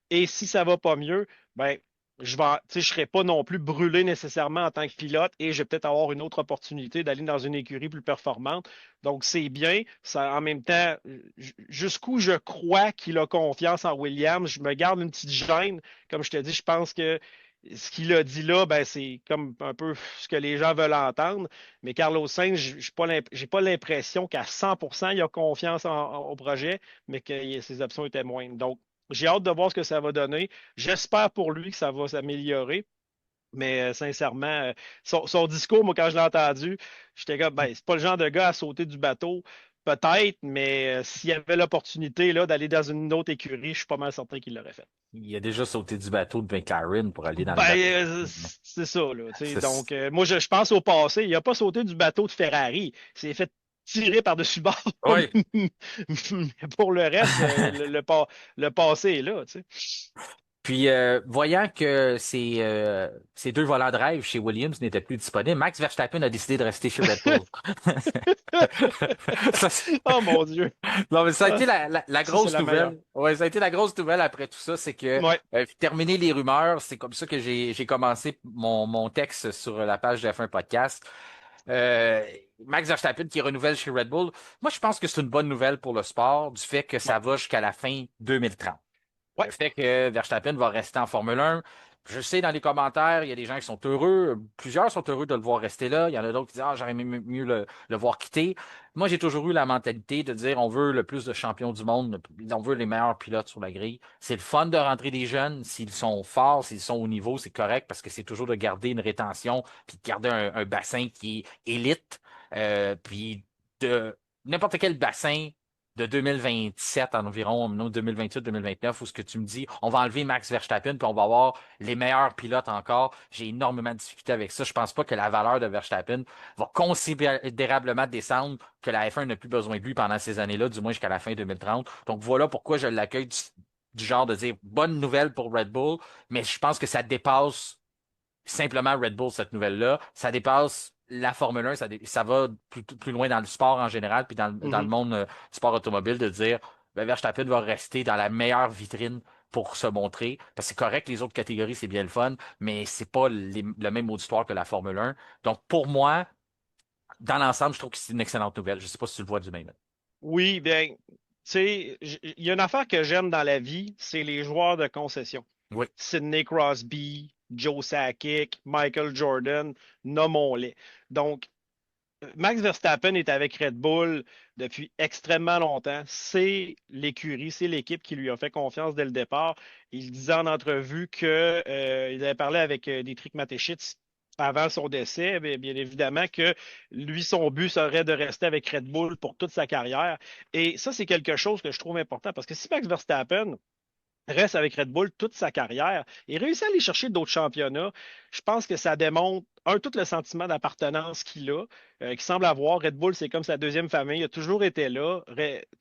Et si ça va pas mieux, ben, je ne serai pas non plus brûlé nécessairement en tant que pilote et je vais peut-être avoir une autre opportunité d'aller dans une écurie plus performante. Donc, c'est bien. Ça, en même temps, jusqu'où je crois qu'il a confiance en Williams, je me garde une petite gêne. Comme je te dis, je pense que ce qu'il a dit là, ben, c'est comme un peu ce que les gens veulent entendre. Mais Carlos Sainz, j'ai pas l'impression qu'à 100% il a confiance au projet, mais que ses options étaient moindres. Donc, j'ai hâte de voir ce que ça va donner. J'espère pour lui que ça va s'améliorer. Mais sincèrement, son discours, moi, quand je l'ai entendu, j'étais comme, ben, c'est pas le genre de gars à sauter du bateau. Peut-être, mais s'il y avait l'opportunité là, d'aller dans une autre écurie, je suis pas mal certain qu'il l'aurait fait. Il a déjà sauté du bateau de McLaren pour aller dans le Ben, bateau. c'est ça, là. Tu sais. C'est- Donc, moi, je pense au passé. Il n'a pas sauté du bateau de Ferrari. Il s'est fait tirer par-dessus bord. Oui. Mais pour le reste, le passé est là, tu sais. Puis, voyant que ces deux volants drive chez Williams n'étaient plus disponibles, Max Verstappen a décidé de rester chez Red Bull. Ça, Oh mon Dieu. non, mais ça a Ah, été la ça, c'est grosse la meilleure. nouvelle. Ouais, ça a été la grosse nouvelle après tout ça, c'est que Ouais. terminer les rumeurs, c'est comme ça que j'ai commencé mon texte sur la page de F1 Podcast. Euh, Max Verstappen qui renouvelle chez Red Bull. Moi, je pense que c'est une bonne nouvelle pour le sport du fait que Ouais. ça va jusqu'à la fin 2030. Ouais. Le fait que Verstappen va rester en Formule 1. Je sais, dans les commentaires, il y a des gens qui sont heureux. Plusieurs sont heureux de le voir rester là. Il y en a d'autres qui disent, ah, j'aurais aimé mieux le voir quitter. Moi, j'ai toujours eu la mentalité de dire, on veut le plus de champions du monde. On veut les meilleurs pilotes sur la grille. C'est le fun de rentrer des jeunes. S'ils sont forts, s'ils sont au niveau, c'est correct parce que c'est toujours de garder une rétention puis de garder un bassin qui est élite. Puis de n'importe quel bassin de 2027 environ, 2028-2029, où ce que tu me dis, on va enlever Max Verstappen puis on va avoir les meilleurs pilotes encore. J'ai énormément discuté avec ça. Je pense pas que la valeur de Verstappen va considérablement descendre, que la F1 n'a plus besoin de lui pendant ces années-là, du moins jusqu'à la fin 2030. Donc voilà pourquoi je l'accueille du genre de dire bonne nouvelle pour Red Bull, mais je pense que ça dépasse simplement Red Bull, cette nouvelle-là. Ça dépasse la Formule 1, ça va plus loin dans le sport en général, puis dans le Mhm. monde du sport automobile, de dire ben, Verstappen va rester dans la meilleure vitrine pour se montrer. Parce que c'est correct, les autres catégories, c'est bien le fun, mais c'est pas le même auditoire que la Formule 1. Donc, pour moi, dans l'ensemble, je trouve que c'est une excellente nouvelle. Je sais pas si tu le vois du même. Oui, bien, tu sais, il y a une affaire que j'aime dans la vie, c'est les joueurs de concession. Oui. Sidney Crosby, Joe Sakic, Michael Jordan, nommons-les. Donc, Max Verstappen est avec Red Bull depuis extrêmement longtemps. C'est l'écurie, c'est l'équipe qui lui a fait confiance dès le départ. Il disait en entrevue que il avait parlé avec Dietrich Mateschitz avant son décès, bien évidemment que lui, son but serait de rester avec Red Bull pour toute sa carrière. Et ça, c'est quelque chose que je trouve important parce que si Max Verstappen reste avec Red Bull toute sa carrière et réussit à aller chercher d'autres championnats, je pense que ça démontre, tout le sentiment d'appartenance qu'il a, qu'il semble avoir. Red Bull, c'est comme sa deuxième famille, il a toujours été là.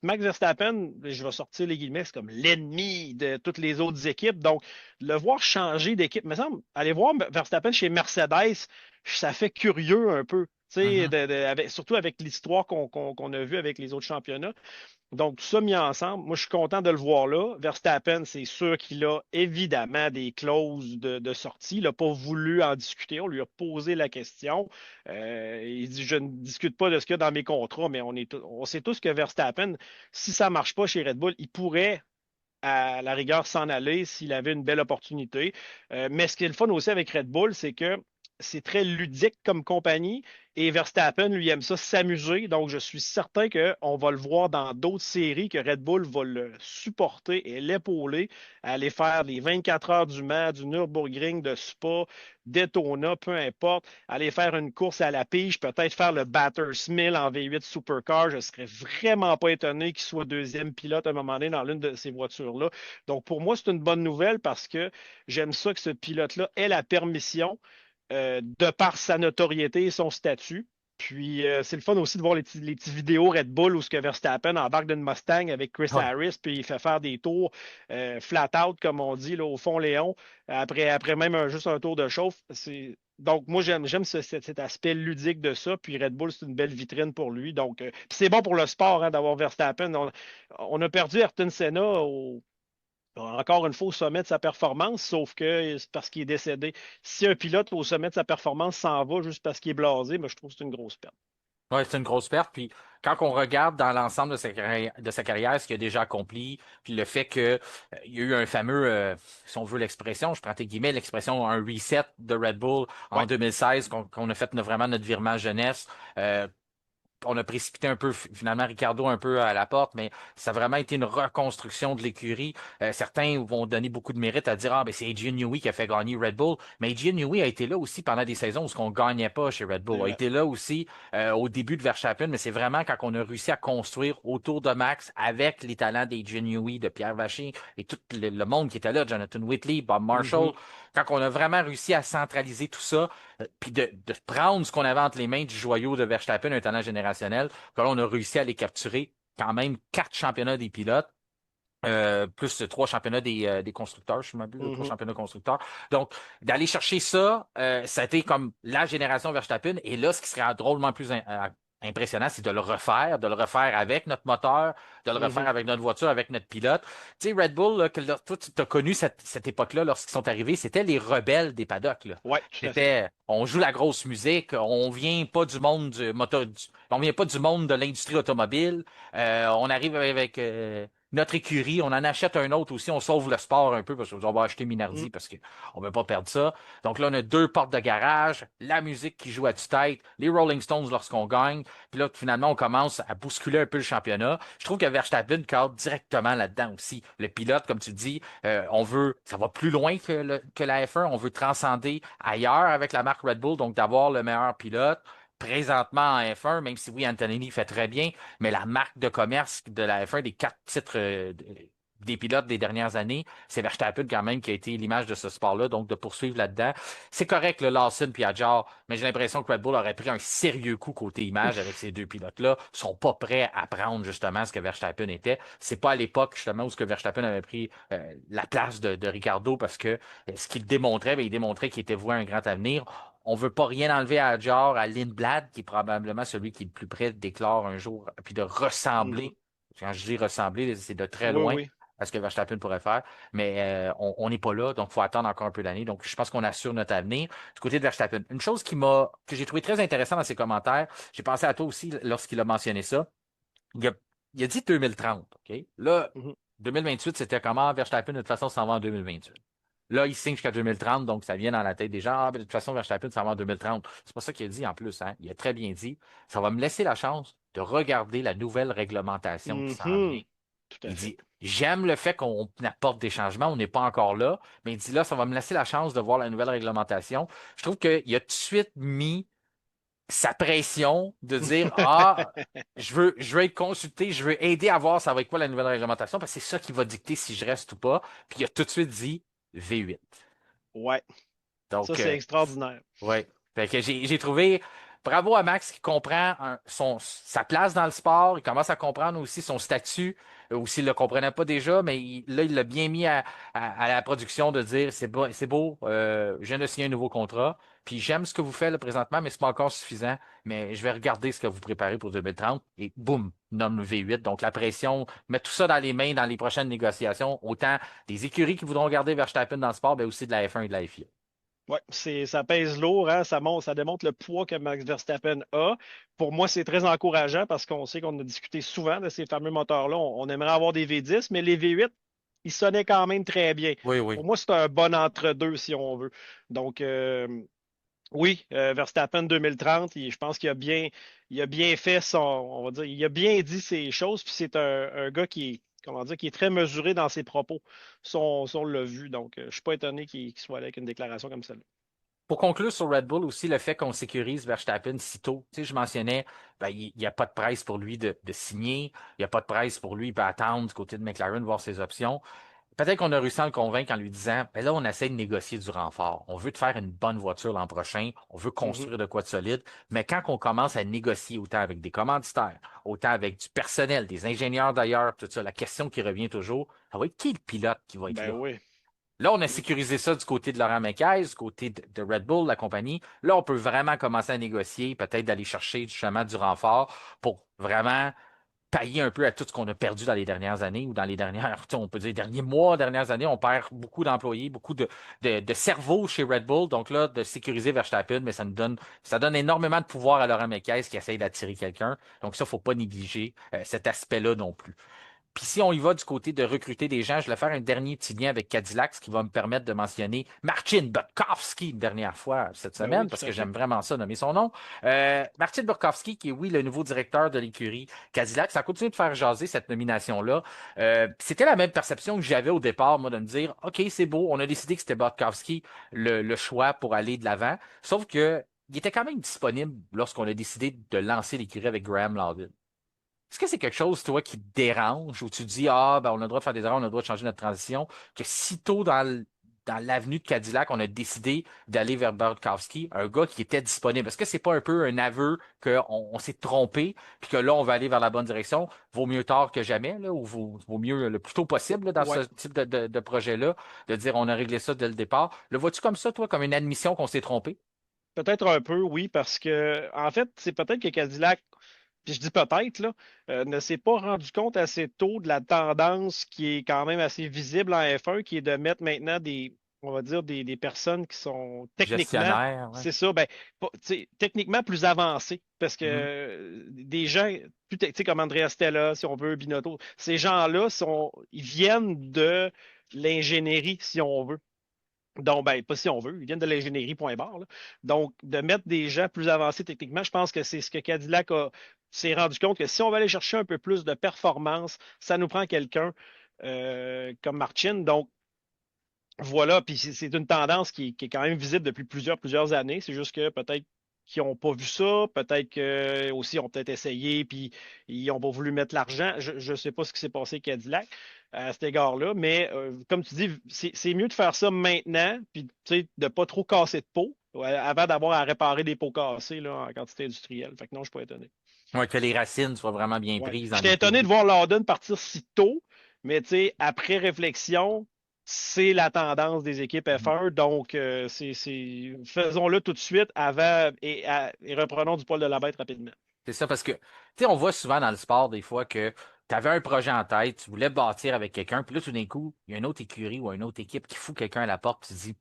Max Verstappen, je vais sortir les guillemets, c'est comme l'ennemi de toutes les autres équipes. Donc, le voir changer d'équipe, me semble, aller voir Verstappen chez Mercedes, ça fait curieux un peu. Tu sais, Mhm. surtout avec l'histoire qu'on a vue avec les autres championnats. Donc, tout ça mis ensemble, moi, je suis content de le voir là. Verstappen, c'est sûr qu'il a évidemment des clauses de sortie. Il n'a pas voulu en discuter. On lui a posé la question. Il dit, je ne discute pas de ce qu'il y a dans mes contrats, mais on sait tous que Verstappen, si ça ne marche pas chez Red Bull, il pourrait à la rigueur s'en aller s'il avait une belle opportunité. Mais ce qui est le fun aussi avec Red Bull, c'est que c'est très ludique comme compagnie et Verstappen, lui, aime ça s'amuser. Donc, je suis certain qu'on va le voir dans d'autres séries, que Red Bull va le supporter et l'épauler à aller faire les 24 heures du Mans, du Nürburgring, de Spa, Daytona, peu importe, aller faire une course à la pige, peut-être faire le Bathurst Mill en V8 Supercar. Je ne serais vraiment pas étonné qu'il soit deuxième pilote à un moment donné dans l'une de ces voitures-là. Donc, pour moi, c'est une bonne nouvelle parce que j'aime ça que ce pilote-là ait la permission de par sa notoriété et son statut. Puis c'est le fun aussi de voir les petits vidéos Red Bull où ce que Verstappen embarque d'une Mustang avec Chris Ouais. Harris, puis il fait faire des tours flat out, comme on dit, là, au fond Léon, après même juste un tour de chauffe. Donc, moi, j'aime cet aspect ludique de ça. Puis Red Bull, c'est une belle vitrine pour lui. Donc, puis c'est bon pour le sport hein, d'avoir Verstappen. On a perdu Ayrton Senna encore une fois au sommet de sa performance, sauf que c'est parce qu'il est décédé. Si un pilote au sommet de sa performance s'en va juste parce qu'il est blasé, moi, je trouve que c'est une grosse perte. Ouais, c'est une grosse perte. Puis quand on regarde dans l'ensemble de sa carrière, ce qu'il a déjà accompli, puis le fait que il y a eu un fameux, si on veut l'expression, je prends tes guillemets, l'expression un reset de Red Bull en Ouais. 2016, qu'on a fait vraiment notre virement jeunesse. On a précipité un peu, finalement, Ricardo un peu à la porte, mais ça a vraiment été une reconstruction de l'écurie. Certains vont donner beaucoup de mérite à dire, ah, ben, c'est Adrian Newey qui a fait gagner Red Bull. Mais Adrian Newey a été là aussi pendant des saisons où on ne gagnait pas chez Red C'est Bull. A vrai. été là aussi au début de Verstappen, mais c'est vraiment quand on a réussi à construire autour de Max avec les talents d'Adrian Newey, de Pierre Vacher et tout le monde qui était là, Jonathan Whitley, Bob Marshall, Mhm. quand on a vraiment réussi à centraliser tout ça, puis de prendre ce qu'on avait entre les mains du joyau de Verstappen, un talent générationnel, que là, on a réussi à les capturer quand même 4 championnats des pilotes. plus 3 championnats des constructeurs, je m'abuse, 3 championnats Mhm. constructeurs. Donc, d'aller chercher ça, ça a été comme la génération Verstappen. Et là, ce qui serait drôlement plus impressionnant, c'est de le refaire avec notre moteur, de le refaire Mhm. avec notre voiture, avec notre pilote. Tu sais, Red Bull, là, toi, tu as connu cette époque-là lorsqu'ils sont arrivés, c'était les rebelles des paddocks, là. Ouais, tout à fait. C'était, on joue la grosse musique, on vient pas du monde du moteur, on vient pas du monde de l'industrie automobile. On arrive avec notre écurie, on en achète un autre aussi, on sauve le sport un peu parce qu'on va acheter Mm. Minardi parce qu'on ne veut pas perdre ça. Donc là, on a 2 portes de garage, la musique qui joue à tue-tête, les Rolling Stones lorsqu'on gagne. Puis là, finalement, on commence à bousculer un peu le championnat. Je trouve que Verstappen cadre directement là-dedans aussi. Le pilote, comme tu dis, ça va plus loin que la F1, on veut transcender ailleurs avec la marque Red Bull, donc d'avoir le meilleur pilote. Présentement en F1, même si oui, Antonini fait très bien, mais la marque de commerce de la F1, des 4 titres des pilotes des dernières années, c'est Verstappen quand même qui a été l'image de ce sport-là, donc de poursuivre là-dedans. C'est correct, le Lawson puis Hadjar, mais j'ai l'impression que Red Bull aurait pris un sérieux coup côté image avec ces deux pilotes-là. Ils sont pas prêts à prendre justement ce que Verstappen était. C'est pas à l'époque justement où ce que Verstappen avait pris la place de Ricardo parce que ce qu'il démontrait, il démontrait qu'il était voué à un grand avenir. On veut pas rien enlever à Hadjar, à Lindblad, qui est probablement celui qui est le plus près d'éclore un jour, puis de Mhm. ressembler. Quand je dis ressembler, c'est de très Oui, loin oui. à ce que Verstappen pourrait faire. Mais on n'est pas là, donc il faut attendre encore un peu d'années. Donc, je pense qu'on assure notre avenir du côté de Verstappen. Une chose que j'ai trouvé très intéressant dans ses commentaires, j'ai pensé à toi aussi lorsqu'il a mentionné ça. Il a, il a dit 2030, OK? Là, Mhm. 2028, c'était comment Verstappen, de toute façon, s'en va en 2028. Là, il signe jusqu'à 2030, donc ça vient dans la tête des gens. Ah, ben, de toute façon, Verstappen s'en va en 2030. C'est pas ça qu'il a dit en plus, hein. Il a très bien dit. Ça va me laisser la chance de regarder la nouvelle réglementation qui s'en vient. Mhm. Tout à Il fait. dit, j'aime le fait qu'on apporte des changements, on n'est pas encore là, mais il dit là, ça va me laisser la chance de voir la nouvelle réglementation. Je trouve qu'il a tout de suite mis sa pression de dire, ah, je veux être consulté, je veux aider à voir ça va être quoi la nouvelle réglementation, parce que c'est ça qui va dicter si je reste ou pas. Puis il a tout de suite dit V8. Ouais, ça Donc, c'est extraordinaire. ouais. Fait que j'ai trouvé. Bravo à Max qui comprend sa place dans le sport. Il commence à comprendre aussi son statut, ou s'il ne le comprenait pas déjà, mais là, il l'a bien mis à la production de dire c'est beau, je viens de signer un nouveau contrat. Puis j'aime ce que vous faites là, présentement, mais c'est pas encore suffisant. Mais je vais regarder ce que vous préparez pour 2030. Et boum, nomme V8. Donc la pression, met tout ça dans les mains dans les prochaines négociations, autant des écuries qui voudront garder Verstappen dans le sport, mais aussi de la F1 et de la FIA. Ouais, ça pèse lourd, hein, ça démontre le poids que Max Verstappen a. Pour moi, c'est très encourageant parce qu'on sait qu'on a discuté souvent de ces fameux moteurs-là. On aimerait avoir des V10, mais les V8, ils sonnaient quand même très bien. Oui, oui. Pour moi, c'est un bon entre-deux, si on veut. Donc, oui, Verstappen 2030, je pense il a bien fait on va dire, il a bien dit ses choses, puis c'est un gars qui est, comment dire, qui est très mesuré dans ses propos. Ça, on l'a vu, donc je suis pas étonné qu'il soit allé avec une déclaration comme celle-là. Pour conclure sur Red Bull aussi, le fait qu'on sécurise Verstappen si tôt. Tu sais, je mentionnais, ben, il n'y a pas de presse pour lui de signer. Il n'y a pas de presse pour lui, il peut attendre du côté de McLaren, voir ses options. Peut-être qu'on a réussi à le convaincre en lui disant, ben là, on essaie de négocier du renfort. On veut te faire une bonne voiture l'an prochain. On veut Mhm. construire de quoi de solide. Mais quand on commence à négocier autant avec des commanditaires, autant avec du personnel, des ingénieurs d'ailleurs, tout ça, la question qui revient toujours, ça va être qui le pilote qui va être Ben là? oui. Là, on a Mm. sécurisé ça du côté de Laurent Mekies, du côté de Red Bull, la compagnie. Là, on peut vraiment commencer à négocier, peut-être d'aller chercher justement du renfort pour vraiment pallier un peu à tout ce qu'on a perdu dans les dernières années ou dans les dernières, on peut dire derniers mois, dernières années. On perd beaucoup d'employés, beaucoup de cerveaux chez Red Bull. Donc là, de sécuriser Verstappen, mais ça donne énormément de pouvoir à Laurent Mekies qui essaye d'attirer quelqu'un. Donc ça, il ne faut pas négliger cet aspect-là non plus. Puis si on y va du côté de recruter des gens, je vais faire un dernier petit lien avec Cadillac, ce qui va me permettre de mentionner Marcin Budkowski une dernière fois cette Ben oui, semaine, tout parce à que fait. j'aime vraiment ça, nommer son nom. Marcin Budkowski, qui est, oui, le nouveau directeur de l'écurie Cadillac, ça a continué de faire jaser cette nomination-là. C'était la même perception que j'avais au départ, moi, de me dire, OK, c'est beau, on a décidé que c'était Budkowski le choix pour aller de l'avant. Sauf que il était quand même disponible lorsqu'on a décidé de lancer l'écurie avec Graham Lawton. Est-ce que c'est quelque chose, toi, qui te dérange, où tu dis, ah, ben, on a le droit de faire des erreurs, on a le droit de changer notre transition, que si tôt dans l'avenue de Cadillac, on a décidé d'aller vers Bartkowski, un gars qui était disponible. Est-ce que c'est pas un peu un aveu qu'on s'est trompé, puis que là, on va aller vers la bonne direction? Vaut mieux tard que jamais, là, ou vaut mieux le plus tôt possible là, dans ce Ouais. type de projet-là, de dire on a réglé ça dès le départ. Le vois-tu comme ça, toi, comme une admission qu'on s'est trompé? Peut-être un peu, oui, parce que, en fait, c'est peut-être que Cadillac, puis je dis peut-être, là, ne s'est pas rendu compte assez tôt de la tendance qui est quand même assez visible en F1, qui est de mettre maintenant on va dire, des personnes qui sont techniquement, Gestionnaire, ouais. c'est ça, ben, tu sais, techniquement plus avancées. Parce que Mhm. des gens, tu sais, comme Andrea Stella, si on veut, Binotto, ces gens-là ils viennent de l'ingénierie, si on veut. Donc, ben, pas si on veut, ils viennent de l'ingénierie, point barre, là. Donc, de mettre des gens plus avancés techniquement, je pense que c'est ce que s'est rendu compte que si on va aller chercher un peu plus de performance, ça nous prend quelqu'un comme Marchin. Donc, voilà, puis c'est une tendance qui est quand même visible depuis plusieurs années. C'est juste que peut-être qu'ils n'ont pas vu ça, peut-être que aussi ils ont peut-être essayé, puis ils n'ont pas voulu mettre l'argent. Je ne sais pas ce qui s'est passé avec Cadillac à cet égard-là, mais comme tu dis, c'est mieux de faire ça maintenant, puis tu sais, de pas trop casser de peau, avant d'avoir à réparer des pots cassés là, en quantité industrielle. Fait que non, je suis pas étonné. Ouais, que les racines soient vraiment bien Ouais. prises dans J'étais étonné de l'écurie. voir Lawden partir si tôt, mais tu sais, après réflexion, c'est la tendance des équipes F1. Donc, faisons-le tout de suite avant et reprenons du poil de la bête rapidement. C'est ça, parce que, tu sais, on voit souvent dans le sport des fois que tu avais un projet en tête, tu voulais bâtir avec quelqu'un, puis là, tout d'un coup, il y a une autre écurie ou une autre équipe qui fout quelqu'un à la porte, puis tu te dis,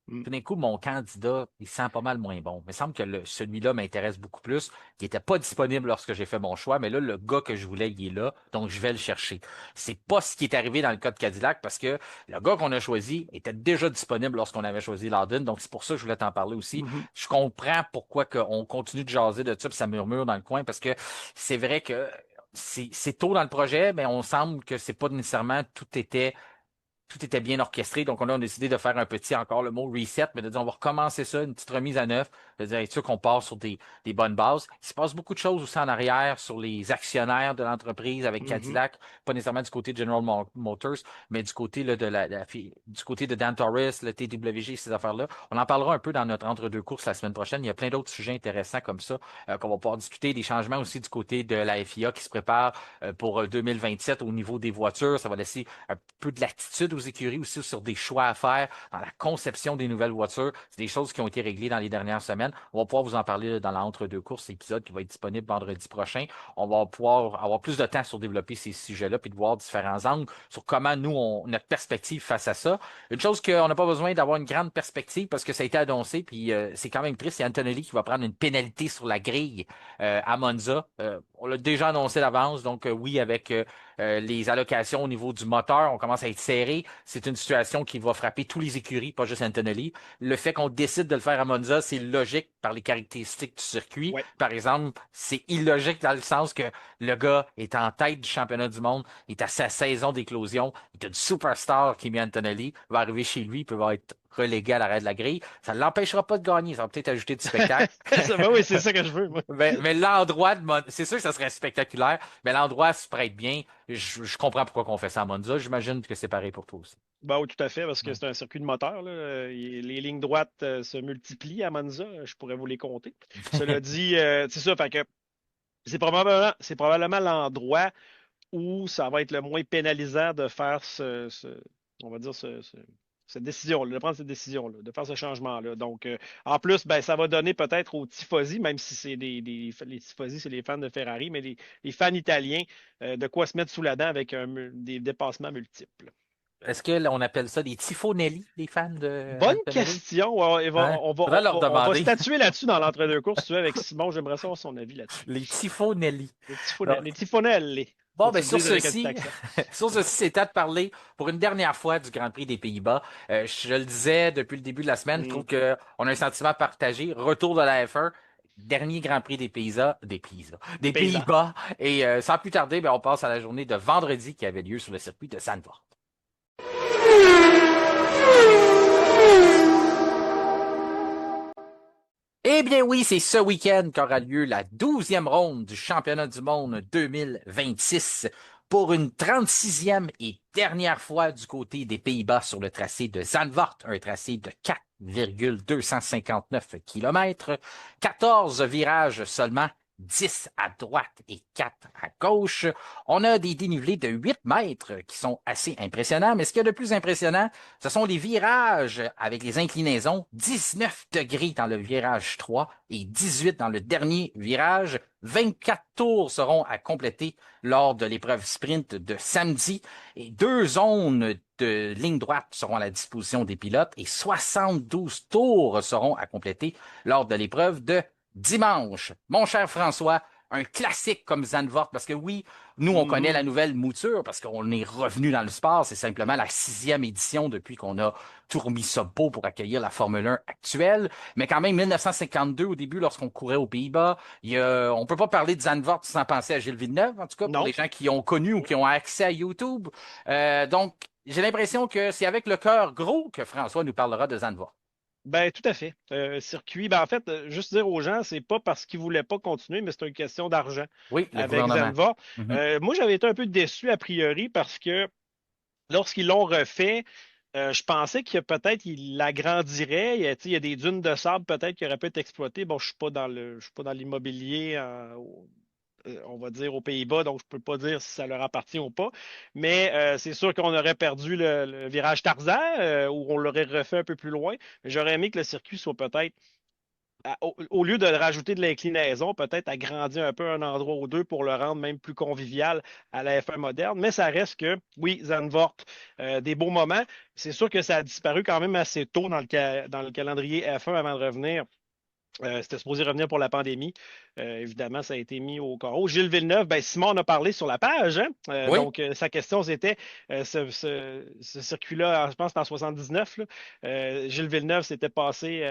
Mm. tout d'un coup, mon candidat, il sent pas mal moins bon. Il me semble que celui-là m'intéresse beaucoup plus. Il n'était pas disponible lorsque j'ai fait mon choix, mais là, le gars que je voulais, il est là, donc je vais le chercher. C'est pas ce qui est arrivé dans le cas de Cadillac parce que le gars qu'on a choisi était déjà disponible lorsqu'on avait choisi Loudon, donc c'est pour ça que je voulais t'en parler aussi. Mhm. Je comprends pourquoi on continue de jaser de ça, puis ça murmure dans le coin, parce que c'est vrai que c'est tôt dans le projet, mais on semble que c'est pas nécessairement tout était bien orchestré. Donc, on a décidé de faire un petit, encore le mot reset, mais de dire on va recommencer ça, une petite remise à neuf, de dire être sûr qu'on part sur des bonnes bases. Il se passe beaucoup de choses aussi en arrière sur les actionnaires de l'entreprise avec Mhm. Cadillac, pas nécessairement du côté de General Motors, mais du côté là, du côté de Dan Torres, le TWG, ces affaires-là. On en parlera un peu dans notre entre-deux courses la semaine prochaine. Il y a plein d'autres sujets intéressants comme ça qu'on va pouvoir discuter. Des changements aussi du côté de la FIA qui se prépare pour 2027 au niveau des voitures. Ça va laisser un peu de latitude aux écuries aussi sur des choix à faire dans la conception des nouvelles voitures. C'est des choses qui ont été réglées dans les dernières semaines. On va pouvoir vous en parler dans l'entre-deux courses, épisode qui va être disponible vendredi prochain. On va pouvoir avoir plus de temps sur développer ces sujets-là puis de voir différents angles sur comment nous, notre perspective face à ça. Une chose qu'on n'a pas besoin d'avoir une grande perspective parce que ça a été annoncé, puis c'est quand même triste. C'est Antonelli qui va prendre une pénalité sur la grille à Monza. On l'a déjà annoncé d'avance, donc oui, avec les allocations au niveau du moteur, on commence à être serré. C'est une situation qui va frapper tous les écuries, pas juste Antonelli. Le fait qu'on décide de le faire à Monza, c'est logique par les caractéristiques du circuit. Ouais. Par exemple, c'est illogique dans le sens que le gars est en tête du championnat du monde, il est à sa saison d'éclosion, il est une superstar qui est Antonelli, va arriver chez lui, peut être relégué à l'arrêt de la grille. Ça ne l'empêchera pas de gagner, ça va peut-être ajouter du spectacle. Ben oui, c'est ça que je veux, moi. Mais l'endroit c'est sûr que ça serait spectaculaire, mais l'endroit se prête bien. Je comprends pourquoi on fait ça à Monza. J'imagine que c'est pareil pour toi aussi. Ben oui, tout à fait, parce que Ouais. c'est un circuit de moteur, là. Les lignes droites se multiplient à Monza, je pourrais vous les compter. Cela dit, c'est ça, fait que c'est probablement l'endroit où ça va être le moins pénalisant de faire on va dire, cette décision-là, de prendre cette décision-là, de faire ce changement-là. Donc, en plus, ben, ça va donner peut-être aux tifosi, même si c'est les tifosi, c'est les fans de Ferrari, mais les fans italiens, de quoi se mettre sous la dent avec des dépassements multiples. Est-ce qu'on appelle ça des tifonelli, les fans de Bonne Antonelli? question. Ouais, Hein? Faudrait leur on va demander. statuer là-dessus dans l'entre-deux courses, si tu veux, avec Simon. J'aimerais savoir son avis là-dessus. Les tifonelli. Les tifonelli, Bon, pour ben tu le sur dises avec un petit ceci, accent. sur ceci, c'est à de parler pour une dernière fois du Grand Prix des Pays-Bas. Je le disais depuis le début de la semaine, je trouve Mm. qu'on a un sentiment partagé. Retour de la F1, dernier Grand Prix Des des paysans. Pays-Bas. Et sans plus tarder, ben, on passe à la journée de vendredi qui avait lieu sur le circuit de Zandvoort. Eh bien oui, c'est ce week-end qu'aura lieu la 12e ronde du championnat du monde 2026. pour une 36e et dernière fois du côté des Pays-Bas sur le tracé de Zandvoort, un tracé de 4,259 km, 14 virages seulement, 10 à droite et 4 à gauche. On a des dénivelés de 8 mètres qui sont assez impressionnants, mais ce qu'il y a de plus impressionnant, ce sont les virages avec les inclinaisons, 19 degrés dans le virage 3 et 18 dans le dernier virage. 24 tours seront à compléter lors de l'épreuve sprint de samedi et 2 zones de ligne droite seront à la disposition des pilotes et 72 tours seront à compléter lors de l'épreuve de dimanche. Mon cher François, un classique comme Zandvoort, parce que oui, nous, on connaît la nouvelle mouture parce qu'on est revenu dans le sport. C'est simplement la 6e édition depuis qu'on a tout remis ça beau pour accueillir la Formule 1 actuelle. Mais quand même, 1952, au début, lorsqu'on courait aux Pays-Bas, on peut pas parler de Zandvoort sans penser à Gilles Villeneuve, en tout cas, pour Non. les gens qui ont connu ou qui ont accès à YouTube. Donc, j'ai l'impression que c'est avec le cœur gros que François nous parlera de Zandvoort. Ben, tout à fait. Circuit, ben, en fait, juste dire aux gens, c'est pas parce qu'ils voulaient pas continuer, mais c'est une question d'argent Oui, le avec gouvernement. Zandvoort. Mhm. Moi, j'avais été un peu déçu a priori parce que lorsqu'ils l'ont refait, je pensais qu'il peut-être il l'agrandirait. Il y a des dunes de sable peut-être qui auraient pu être exploitées. Bon, je suis pas dans l'immobilier, on va dire aux Pays-Bas, donc je peux pas dire si ça leur appartient ou pas. Mais c'est sûr qu'on aurait perdu le virage Tarzan, où on l'aurait refait un peu plus loin. J'aurais aimé que le circuit soit peut-être au lieu de rajouter de l'inclinaison, peut-être agrandir un peu un endroit ou deux pour le rendre même plus convivial à la F1 moderne. Mais ça reste que, oui, Zandvoort, des beaux moments. C'est sûr que ça a disparu quand même assez tôt dans le calendrier F1 avant de revenir. C'était supposé revenir pour la pandémie. Évidemment, ça a été mis au carreau. Gilles Villeneuve, ben, Simon en a parlé sur la page. Hein? Oui, Donc, sa question, c'était ce circuit-là, je pense que c'était en 79. Là, Gilles Villeneuve s'était passé,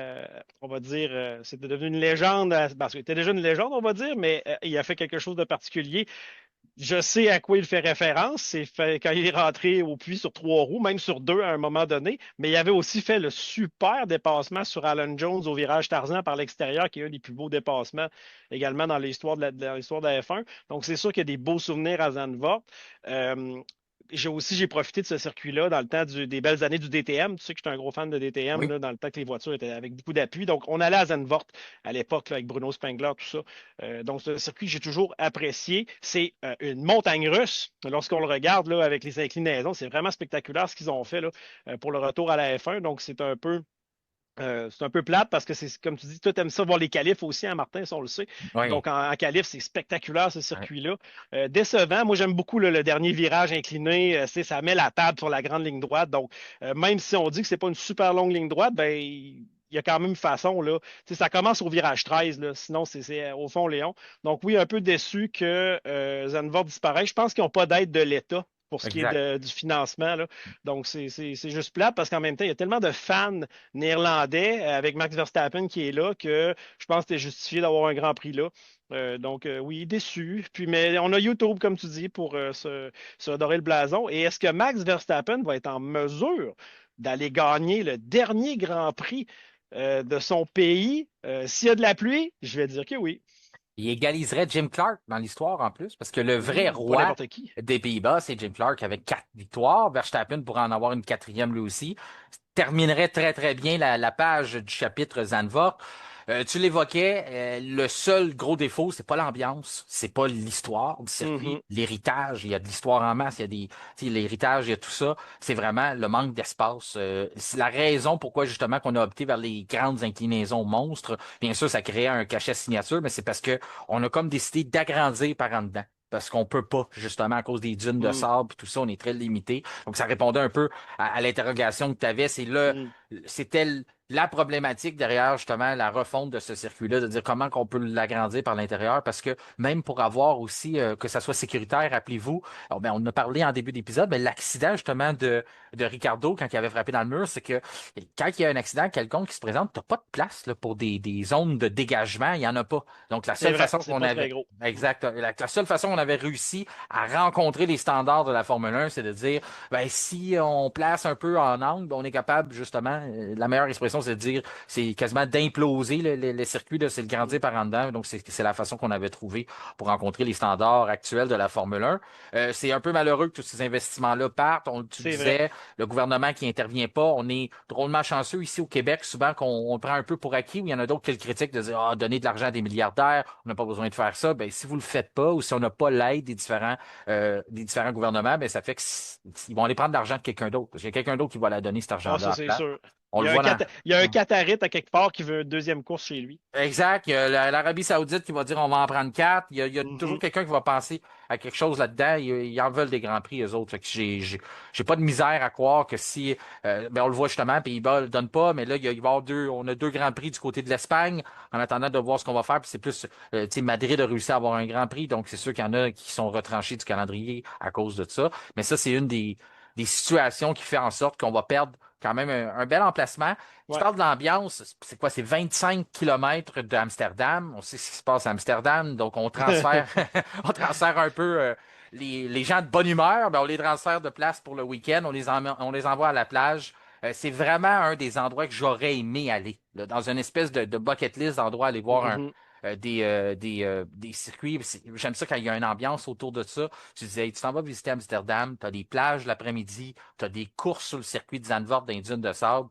on va dire, c'était devenu une légende, parce qu'il était déjà une légende, on va dire, mais il a fait quelque chose de particulier. Je sais à quoi il fait référence. Quand il est rentré au puits sur 3 roues, même sur 2 à un moment donné. Mais il avait aussi fait le super dépassement sur Alan Jones au virage Tarzan par l'extérieur, qui est un des plus beaux dépassements également dans l'histoire dans l'histoire de la F1. Donc, c'est sûr qu'il y a des beaux souvenirs à Zandvoort. Euh, j'ai profité de ce circuit-là dans le temps des belles années du DTM. Tu sais que j'étais un gros fan de DTM oui. là, dans le temps que les voitures étaient avec beaucoup d'appui. Donc, on allait à Zandvoort à l'époque là, avec Bruno Spengler, tout ça. Donc, c'est un circuit que j'ai toujours apprécié. C'est une montagne russe. Lorsqu'on le regarde là, avec les inclinaisons, c'est vraiment spectaculaire ce qu'ils ont fait là, pour le retour à la F1. Donc, c'est un peu plate parce que c'est comme tu dis, toi, t'aimes ça voir les qualifs aussi, hein, Martin, ça on le sait. Oui. Donc en qualif, c'est spectaculaire ce circuit-là. Décevant, moi j'aime beaucoup le dernier virage incliné, ça met la table sur la grande ligne droite. Donc même si on dit que c'est pas une super longue ligne droite, ben il y a quand même une façon, là. Ça commence au virage 13, là, sinon c'est au fond Léon. Donc oui, un peu déçu que Zandvoort disparaisse. Je pense qu'ils n'ont pas d'aide de l'État pour ce qui est Exact. du financement. Là. Donc, c'est juste plat parce qu'en même temps, il y a tellement de fans néerlandais avec Max Verstappen qui est là que je pense que c'est justifié d'avoir un grand prix là. Donc, oui, déçu. Puis, mais on a YouTube, comme tu dis, pour se redorer le blason. Et est-ce que Max Verstappen va être en mesure d'aller gagner le dernier Grand Prix de son pays? S'il y a de la pluie, je vais dire que oui. Il égaliserait Jim Clark dans l'histoire en plus, parce que le vrai Pas roi n'importe qui. des Pays-Bas, c'est Jim Clark avec 4 victoires. Verstappen pourrait en avoir une 4e lui aussi. Terminerait très très bien la page du chapitre Zandvoort. Tu l'évoquais, le seul gros défaut, c'est pas l'ambiance, c'est pas l'histoire du circuit, Mhm. l'héritage. Il y a de l'histoire en masse, il y a tu sais, l'héritage, il y a tout ça. C'est vraiment le manque d'espace. C'est la raison pourquoi justement qu'on a opté vers les grandes inclinaisons monstres. Bien sûr, ça créait un cachet signature, mais c'est parce que on a comme décidé d'agrandir par en dedans. Parce qu'on peut pas, justement, à cause des dunes de Mhm. sable et tout ça, on est très limité. Donc, ça répondait un peu à l'interrogation que tu avais. Mhm. C'était la problématique derrière justement la refonte de ce circuit-là, de dire comment qu'on peut l'agrandir par l'intérieur, parce que même pour avoir aussi que ça soit sécuritaire, rappelez-vous, alors, ben, on en a parlé en début d'épisode, mais l'accident justement de Ricardo quand il avait frappé dans le mur, c'est que quand il y a un accident quelconque qui se présente, t'as pas de place là, pour des zones de dégagement, il y en a pas. Donc la C'est seule vrai, façon c'est qu'on pas très avait gros. exact, la seule façon qu'on avait réussi à rencontrer les standards de la Formule 1, c'est de dire ben, si on place un peu en angle, ben, on est capable justement La meilleure expression, c'est de dire, c'est quasiment d'imploser le circuit, là, c'est le grandir par en dedans. Donc, c'est la façon qu'on avait trouvé pour rencontrer les standards actuels de la Formule 1. C'est un peu malheureux que tous ces investissements-là partent. Tu C'est vrai. disais, le gouvernement qui intervient pas. On est drôlement chanceux ici au Québec, souvent qu'on on prend un peu pour acquis, ou il y en a d'autres qui le critiquent de dire, ah, donner de l'argent à des milliardaires, on n'a pas besoin de faire ça. Ben, si vous le faites pas, ou si on n'a pas l'aide des différents gouvernements, ben, ça fait qu'ils vont aller prendre de l'argent de quelqu'un d'autre. Parce qu'il y a quelqu'un d'autre qui va la donner cet Ah, argent-là ça, à la c'est place. sûr. On le voit dans. Il y a un Qatarite à quelque part qui veut une deuxième course chez lui. Exact. Il y a l'Arabie Saoudite qui va dire on va en prendre quatre. Il y a toujours Mhm. quelqu'un qui va penser à quelque chose là-dedans. Ils en veulent des grands prix, eux autres. Fait que j'ai pas de misère à croire que si ben on le voit justement, puis ils le donnent pas, mais là, il va y avoir on a deux grands prix du côté de l'Espagne, en attendant de voir ce qu'on va faire. Puis c'est plus tu sais, Madrid a réussi à avoir un grand prix, donc c'est sûr qu'il y en a qui sont retranchés du calendrier à cause de ça. Mais ça, c'est une des situations qui fait en sorte qu'on va perdre quand même un bel emplacement. Tu Ouais. parles de l'ambiance, c'est quoi? C'est 25 kilomètres d'Amsterdam. On sait ce qui se passe à Amsterdam, donc on transfère, on transfère un peu les gens de bonne humeur, ben on les transfère de place pour le week-end, on les envoie à la plage. C'est vraiment un des endroits que j'aurais aimé aller, là, dans une espèce de bucket list d'endroits, aller voir Mhm. des circuits. J'aime ça quand il y a une ambiance autour de ça. Tu disais, hey, tu t'en vas visiter Amsterdam, tu as des plages l'après-midi, tu as des courses sur le circuit de Zandvoort dans les dunes de sable.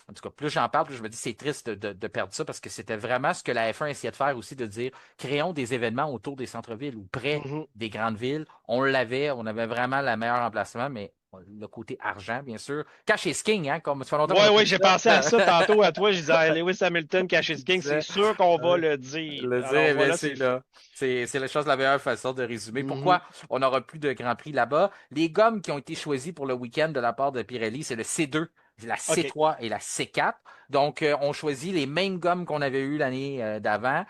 En tout cas, plus j'en parle, plus je me dis c'est triste de perdre ça parce que c'était vraiment ce que la F1 essayait de faire aussi, de dire créons des événements autour des centres-villes ou près Mhm. des grandes villes. On avait vraiment le meilleur emplacement, mais le côté argent, bien sûr. Cash is king, hein, comme ça fait longtemps qu'on Ouais, n'a pas ouais, dit j'ai pensé à ça ça. tantôt à toi. Je disais, ah, Lewis Hamilton, Cassius Je King, c'est disais, sûr qu'on va euh, le dire. le Alors dire, mais voilà, c'est c'est fait. là. C'est la chose la meilleure façon de résumer. Mhm. Pourquoi on n'aura plus de Grand Prix là-bas? Les gommes qui ont été choisies pour le week-end de la part de Pirelli, c'est le C2, la OK. C3 et la C4. Donc, on choisit les mêmes gommes qu'on avait eues l'année d'avant.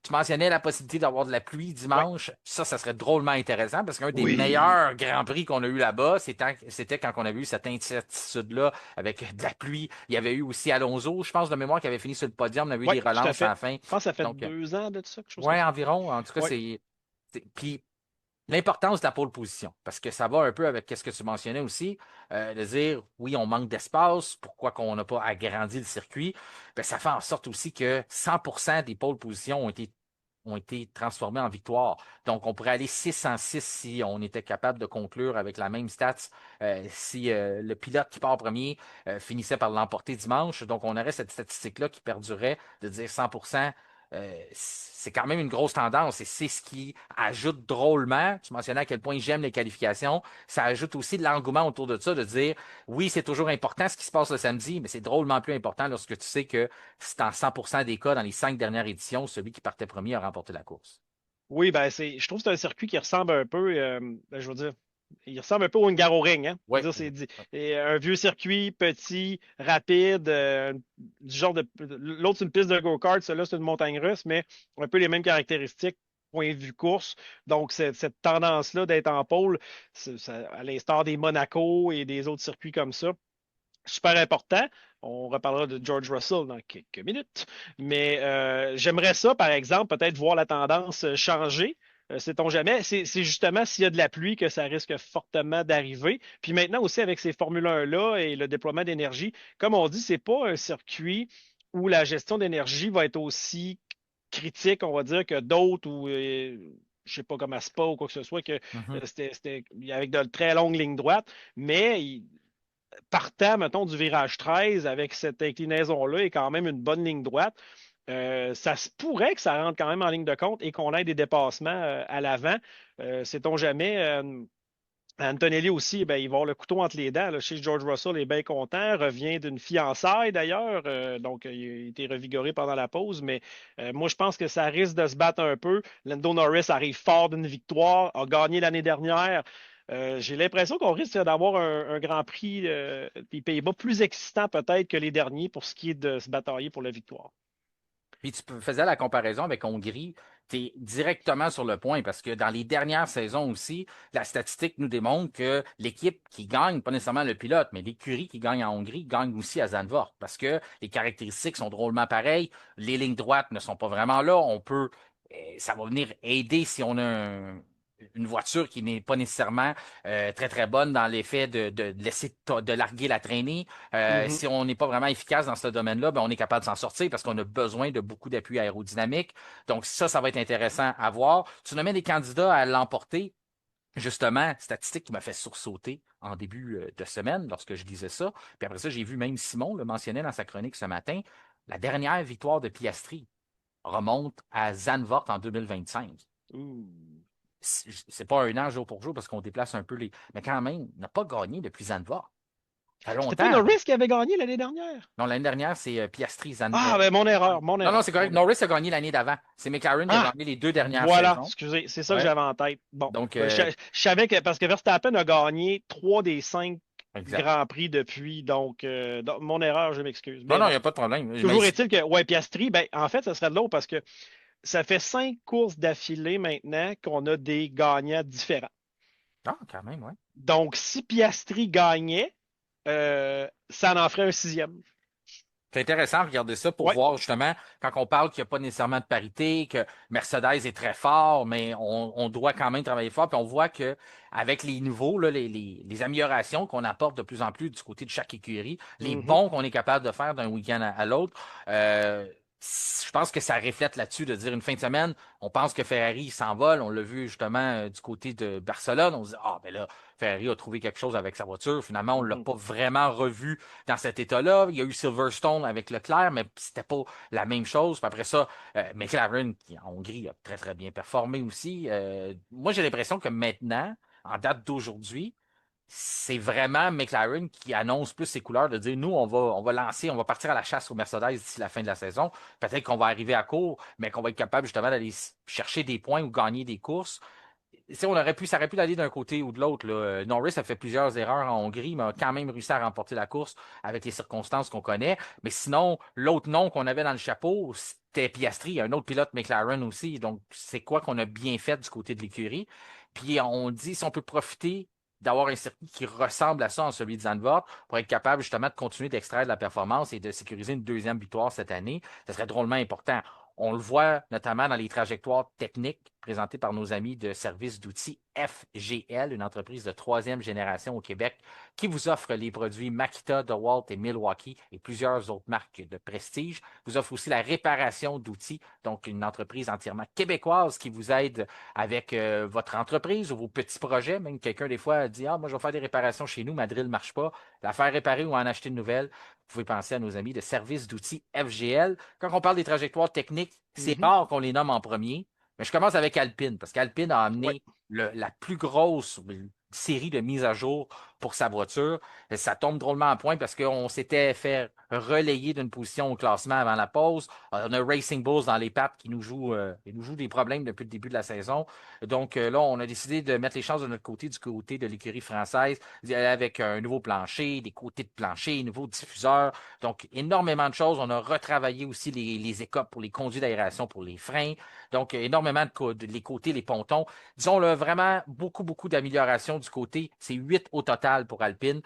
Tu mentionnais la possibilité d'avoir de la pluie Ouais. dimanche. Ça serait drôlement intéressant parce qu'un des Oui. meilleurs Grands Prix qu'on a eu là-bas, c'était quand on avait eu cette incertitude-là avec de la pluie. Il y avait eu aussi Alonso, je pense, de mémoire, qui avait fini sur le podium. On avait eu Ouais, des tout à relances à fait. la fin. Je pense que ça fait Donc, 2 ans de ça, quelque chose comme ouais, ça. environ. En tout cas, Ouais. Puis l'importance de la pole position, parce que ça va un peu avec ce que tu mentionnais aussi, de dire, oui, on manque d'espace, pourquoi qu'on n'a pas agrandi le circuit? Ben, ça fait en sorte aussi que 100% des pole positions ont été transformés en victoire. Donc, on pourrait aller 6 en 6 si on était capable de conclure avec la même stats si le pilote qui part premier finissait par l'emporter dimanche. Donc, on aurait cette statistique-là qui perdurait de dire 100%. C'est quand même une grosse tendance et c'est ce qui ajoute drôlement, tu mentionnais à quel point j'aime les qualifications, ça ajoute aussi de l'engouement autour de ça, de dire oui, c'est toujours important ce qui se passe le samedi, mais c'est drôlement plus important lorsque tu sais que c'est en 100% des cas, dans les 5 dernières éditions, celui qui partait premier a remporté la course. Oui, ben je trouve que c'est un circuit qui ressemble un peu, ben, je veux dire, il ressemble un peu au Hungaroring, hein. Je Oui. veux dire, et un vieux circuit, petit, rapide, du genre de. L'autre, c'est une piste de go-kart, celui-là, c'est une montagne russe, mais un peu les mêmes caractéristiques, point de vue course. Donc, cette tendance-là d'être en pôle, à l'instar des Monaco et des autres circuits comme ça, super important. On reparlera de George Russell dans quelques minutes. Mais j'aimerais ça, par exemple, peut-être voir la tendance changer. Sait-on jamais. C'est justement s'il y a de la pluie que ça risque fortement d'arriver. Puis maintenant aussi avec ces Formule 1-là et le déploiement d'énergie, comme on dit, c'est pas un circuit où la gestion d'énergie va être aussi critique, on va dire, que d'autres ou je sais pas comme à Spa ou quoi que ce soit, que Mhm. c'était avec de très longues lignes droites, mais partant, mettons, du virage 13 avec cette inclinaison-là et quand même une bonne ligne droite, ça se pourrait que ça rentre quand même en ligne de compte et qu'on ait des dépassements à l'avant. Sait-on jamais? Antonelli aussi, ben, il va avoir le couteau entre les dents. Là. Chez George Russell est bien content, revient d'une fiançaille d'ailleurs, donc il a été revigoré pendant la pause, mais moi je pense que ça risque de se battre un peu. Lando Norris arrive fort d'une victoire, a gagné l'année dernière. J'ai l'impression qu'on risque d'avoir un Grand Prix des Pays-Bas plus excitant peut-être que les derniers pour ce qui est de se batailler pour la victoire. Puis faisais la comparaison avec Hongrie, tu es directement sur le point parce que dans les dernières saisons aussi, la statistique nous démontre que l'équipe qui gagne, pas nécessairement le pilote, mais l'écurie qui gagne en Hongrie, gagne aussi à Zandvoort parce que les caractéristiques sont drôlement pareilles. Les lignes droites ne sont pas vraiment là. Ça va venir aider si on a une voiture qui n'est pas nécessairement très, très bonne dans l'effet de laisser de larguer la traînée. Mhm. Si on n'est pas vraiment efficace dans ce domaine-là, ben, on est capable de s'en sortir parce qu'on a besoin de beaucoup d'appui aérodynamique. Donc, ça va être intéressant à voir. Tu nommais des candidats à l'emporter. Justement, statistique qui m'a fait sursauter en début de semaine lorsque je disais ça. Puis après ça, j'ai vu même Simon le mentionner dans sa chronique ce matin. La dernière victoire de Piastri remonte à Zandvoort en 2025. Ouh. C'est pas un an jour pour jour parce qu'on déplace un peu les. Mais quand même, il n'a pas gagné depuis Zandvoort. Ça fait C'était pas longtemps. Norris qui avait gagné l'année dernière? Non, l'année dernière, c'est Piastri. Ah, ben mon erreur, mon Non, non, erreur, c'est mon correct. erreur. Norris a gagné l'année d'avant. C'est McLaren qui a Ah, gagné les 2 dernières voilà, saisons. excusez, c'est ça que Ouais. j'avais en tête. Bon, Donc, je savais que, parce que Verstappen a gagné 3 des 5 exact. Grands Prix depuis, donc, mon erreur, je m'excuse. Non, Mais non, il bon, n'y a pas de problème. Mais toujours est-il que, ouais, Piastri, ben, en fait, ça serait de l'eau parce que ça fait 5 courses d'affilée maintenant qu'on a des gagnants différents. ah, quand même, ouais. Donc, si Piastri gagnait, ça en ferait un sixième. C'est intéressant de regarder ça pour Ouais. voir justement quand on parle qu'il n'y a pas nécessairement de parité, que Mercedes est très fort, mais on doit quand même travailler fort. Puis on voit que avec les nouveaux, là, les améliorations qu'on apporte de plus en plus du côté de chaque écurie, les Mhm. bons qu'on est capable de faire d'un week-end à l'autre, je pense que ça reflète là-dessus de dire une fin de semaine, on pense que Ferrari s'envole. On l'a vu justement du côté de Barcelone. On se dit, ah, ben là, Ferrari a trouvé quelque chose avec sa voiture. Finalement, on ne l'a Mhm. pas vraiment revu dans cet état-là. Il y a eu Silverstone avec Leclerc, mais c'était pas la même chose. Puis après ça, McLaren, qui en Hongrie a très, très bien performé aussi. Moi, j'ai l'impression que maintenant, en date d'aujourd'hui, c'est vraiment McLaren qui annonce plus ses couleurs de dire nous, on va lancer, on va partir à la chasse aux Mercedes d'ici la fin de la saison. Peut-être qu'on va arriver à court, mais qu'on va être capable justement d'aller chercher des points ou gagner des courses. Ça aurait pu aller d'un côté ou de l'autre, là. Norris a fait plusieurs erreurs en Hongrie, mais a quand même réussi à remporter la course avec les circonstances qu'on connaît. Mais sinon, l'autre nom qu'on avait dans le chapeau, c'était Piastri, un autre pilote McLaren aussi. Donc, c'est quoi qu'on a bien fait du côté de l'écurie? Puis on dit si on peut profiter d'avoir un circuit qui ressemble à ça en celui de Zandvoort pour être capable justement de continuer d'extraire de la performance et de sécuriser une deuxième victoire cette année, ça serait drôlement important. On le voit notamment dans les trajectoires techniques présentées par nos amis de service d'outils FGL, une entreprise de troisième génération au Québec qui vous offre les produits Makita, DeWalt et Milwaukee et plusieurs autres marques de prestige. Vous offre aussi la réparation d'outils, donc une entreprise entièrement québécoise qui vous aide avec votre entreprise ou vos petits projets. Même quelqu'un des fois dit, ah, moi je vais faire des réparations chez nous, ma drill ne marche pas. La faire réparer ou en acheter une nouvelle, vous pouvez penser à nos amis de service d'outils FGL. Quand on parle des trajectoires techniques, c'est Mhm. rare qu'on les nomme en premier, mais je commence avec Alpine, parce qu'Alpine a Ouais. amené la plus grosse série de mises à jour pour sa voiture. Ça tombe drôlement à point parce qu'on s'était fait relayer d'une position au classement avant la pause. On a Racing Bulls dans les pattes qui nous joue des problèmes depuis le début de la saison. Donc là, on a décidé de mettre les chances de notre côté, du côté de l'écurie française, d'y aller avec un nouveau plancher, des côtés de plancher, un nouveau diffuseur. Donc, énormément de choses. On a retravaillé aussi les écopes pour les conduits d'aération, pour les freins. Donc, énormément les côtés, les pontons. Disons, là, vraiment beaucoup, beaucoup d'améliorations du côté. C'est 8 au total pour Alpine.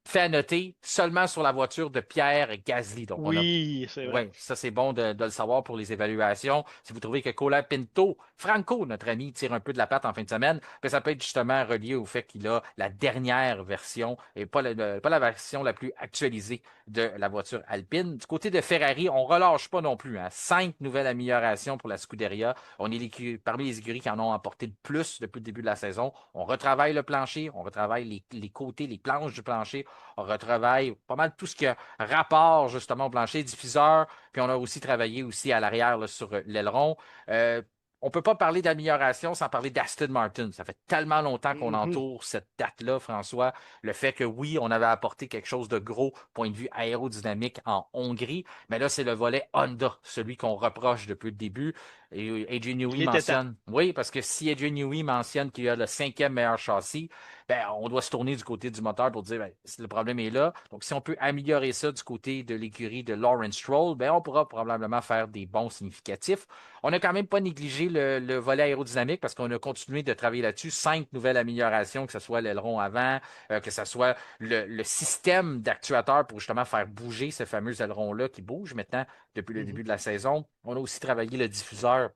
Fait à noter seulement sur la voiture de Pierre Gasly. Donc, on a Oui, c'est vrai. oui, ça c'est bon de le savoir pour les évaluations. Si vous trouvez que Cola Pinto, Franco, notre ami, tire un peu de la patte en fin de semaine, ben, ça peut être justement relié au fait qu'il a la dernière version et pas la version la plus actualisée de la voiture Alpine. Du côté de Ferrari, on relâche pas non plus. Hein. 5 nouvelles améliorations pour la Scuderia. On est parmi les écuries qui en ont apporté le plus depuis le début de la saison. On retravaille le plancher, on retravaille les côtés, les planches du plancher, on retravaille pas mal tout ce qui a rapport justement au plancher, diffuseur, puis on a aussi travaillé aussi à l'arrière là, sur l'aileron. Euh, on ne peut pas parler d'amélioration sans parler d'Aston Martin. Ça fait tellement longtemps qu'on Mhm. entoure cette date-là, François. Le fait que oui, on avait apporté quelque chose de gros, point de vue aérodynamique en Hongrie, mais là, c'est le volet Honda, celui qu'on reproche depuis le début. Et Adrian Il Newey était temps. mentionne, oui, parce que si Adrian Newey mentionne qu'il a le cinquième meilleur châssis, ben, on doit se tourner du côté du moteur pour dire ben, le problème est là. Donc, si on peut améliorer ça du côté de l'écurie de Lawrence Stroll, ben, on pourra probablement faire des bons significatifs. On n'a quand même pas négligé le volet aérodynamique parce qu'on a continué de travailler là-dessus. 5 nouvelles améliorations, que ce soit l'aileron avant, que ce soit le système d'actuateur pour justement faire bouger ce fameux aileron-là qui bouge maintenant depuis le Mhm. début de la saison. On a aussi travaillé le diffuseur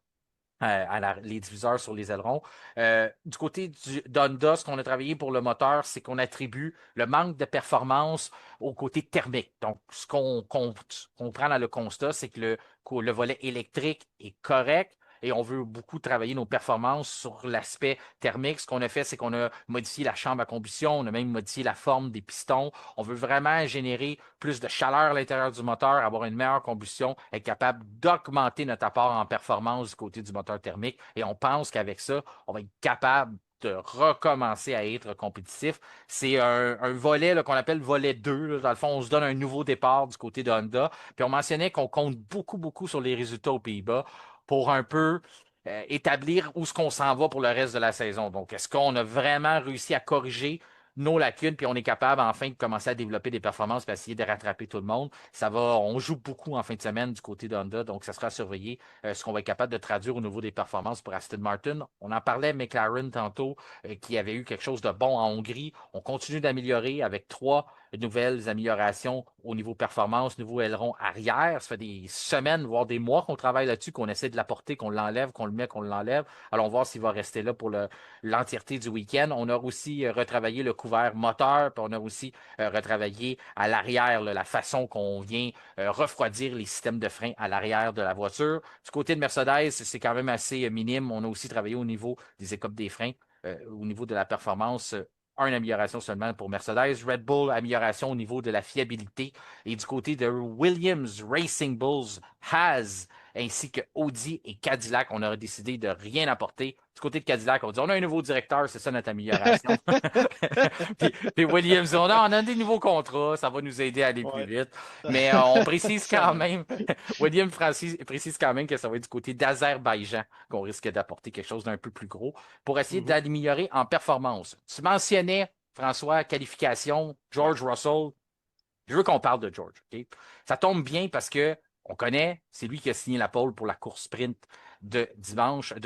les diffuseurs sur les ailerons. Du côté d'Honda, ce qu'on a travaillé pour le moteur, c'est qu'on attribue le manque de performance au côté thermique. Donc, ce qu'on prend dans le constat, c'est que le volet électrique est correct. Et on veut beaucoup travailler nos performances sur l'aspect thermique. Ce qu'on a fait, c'est qu'on a modifié la chambre à combustion, on a même modifié la forme des pistons. On veut vraiment générer plus de chaleur à l'intérieur du moteur, avoir une meilleure combustion, être capable d'augmenter notre apport en performance du côté du moteur thermique. Et on pense qu'avec ça, on va être capable de recommencer à être compétitif. C'est un volet qu'on appelle volet 2. Là. Dans le fond, on se donne un nouveau départ du côté de Honda. Puis on mentionnait qu'on compte beaucoup, beaucoup sur les résultats aux Pays-Bas pour un peu établir où est-ce qu'on s'en va pour le reste de la saison. Donc, est-ce qu'on a vraiment réussi à corriger nos lacunes, puis on est capable enfin de commencer à développer des performances, puis essayer de rattraper tout le monde. On joue beaucoup en fin de semaine du côté d'Honda, donc ça sera à surveiller ce qu'on va être capable de traduire au niveau des performances pour Aston Martin. On en parlait McLaren tantôt, qui avait eu quelque chose de bon en Hongrie. On continue d'améliorer avec 3 nouvelles améliorations au niveau performance, nouveau aileron arrière. Ça fait des semaines, voire des mois qu'on travaille là-dessus, qu'on essaie de l'apporter, qu'on l'enlève, qu'on le met, qu'on l'enlève. Allons voir s'il va rester là pour l'entièreté du week-end. On a aussi retravaillé le couvert moteur, puis on a aussi retravaillé à l'arrière la façon qu'on vient refroidir les systèmes de frein à l'arrière de la voiture. Du côté de Mercedes, c'est quand même assez minime. On a aussi travaillé au niveau des écopes des freins, au niveau de la performance. Une amélioration seulement pour Mercedes. Red Bull, amélioration au niveau de la fiabilité. Et du côté de Williams Racing Bulls, Haas, ainsi que Audi et Cadillac, on aurait décidé de rien apporter. Du côté de Cadillac, on dit on a un nouveau directeur, c'est ça notre amélioration. puis Williams, on a des nouveaux contrats, ça va nous aider à aller plus Ouais. vite. Mais on précise Ça, quand même, Williams précise quand même que ça va être du côté d'Azerbaïdjan qu'on risque d'apporter quelque chose d'un peu plus gros pour essayer mhm. d'améliorer en performance. Tu mentionnais, François, qualification, George Russell. Je veux qu'on parle de George. Okay? Ça tombe bien parce que on connaît, c'est lui qui a signé la pole pour la course sprint de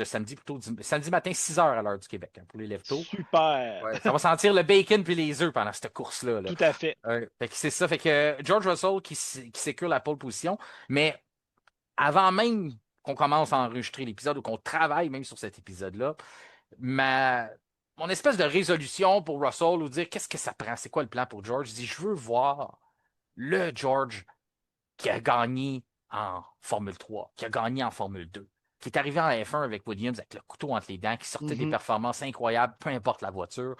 samedi, plutôt samedi matin, 6 heures à l'heure du Québec, hein, pour les lève-tôt. Super. Ouais, ça va sentir le bacon puis les œufs pendant cette course-là. Là. Tout à fait. Fait que c'est ça. Fait que George Russell qui sécure la pole position, mais avant même qu'on commence à enregistrer l'épisode ou qu'on travaille même sur cet épisode-là, ma, mon espèce de résolution pour Russell ou dire qu'est-ce que ça prend, c'est quoi le plan pour George, je dis je veux voir le George qui a gagné en Formule 3, qui a gagné en Formule 2, qui est arrivé en F1 avec Williams avec le couteau entre les dents, qui sortait des Mhm. performances incroyables, peu importe la voiture.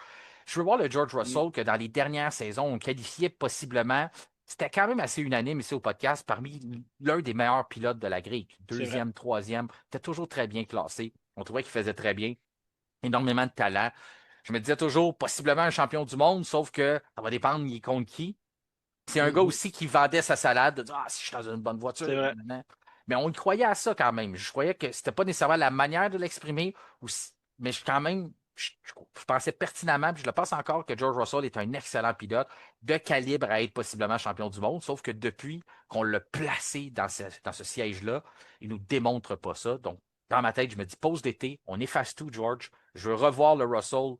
Je veux voir le George Russell que dans les dernières saisons, on qualifiait possiblement, c'était quand même assez unanime ici au podcast, parmi l'un des meilleurs pilotes de la grille. C'est vrai. Deuxième, troisième, était toujours très bien classé. On trouvait qu'il faisait très bien, énormément de talent. Je me disais toujours, possiblement un champion du monde, sauf que ça va dépendre, il est contre qui. C'est un gars Mhm. aussi qui vendait sa salade, de dire ah, si je suis dans une bonne voiture. C'est vrai. Nanana. Mais on y croyait à ça quand même. Je croyais que c'était pas nécessairement la manière de l'exprimer, mais quand même, je pensais pertinemment, puis je le pense encore, que George Russell est un excellent pilote de calibre à être possiblement champion du monde. Sauf que depuis qu'on l'a placé dans ce siège-là, il nous démontre pas ça. Donc, dans ma tête, je me dis pause d'été, on efface tout, George. Je veux revoir le Russell,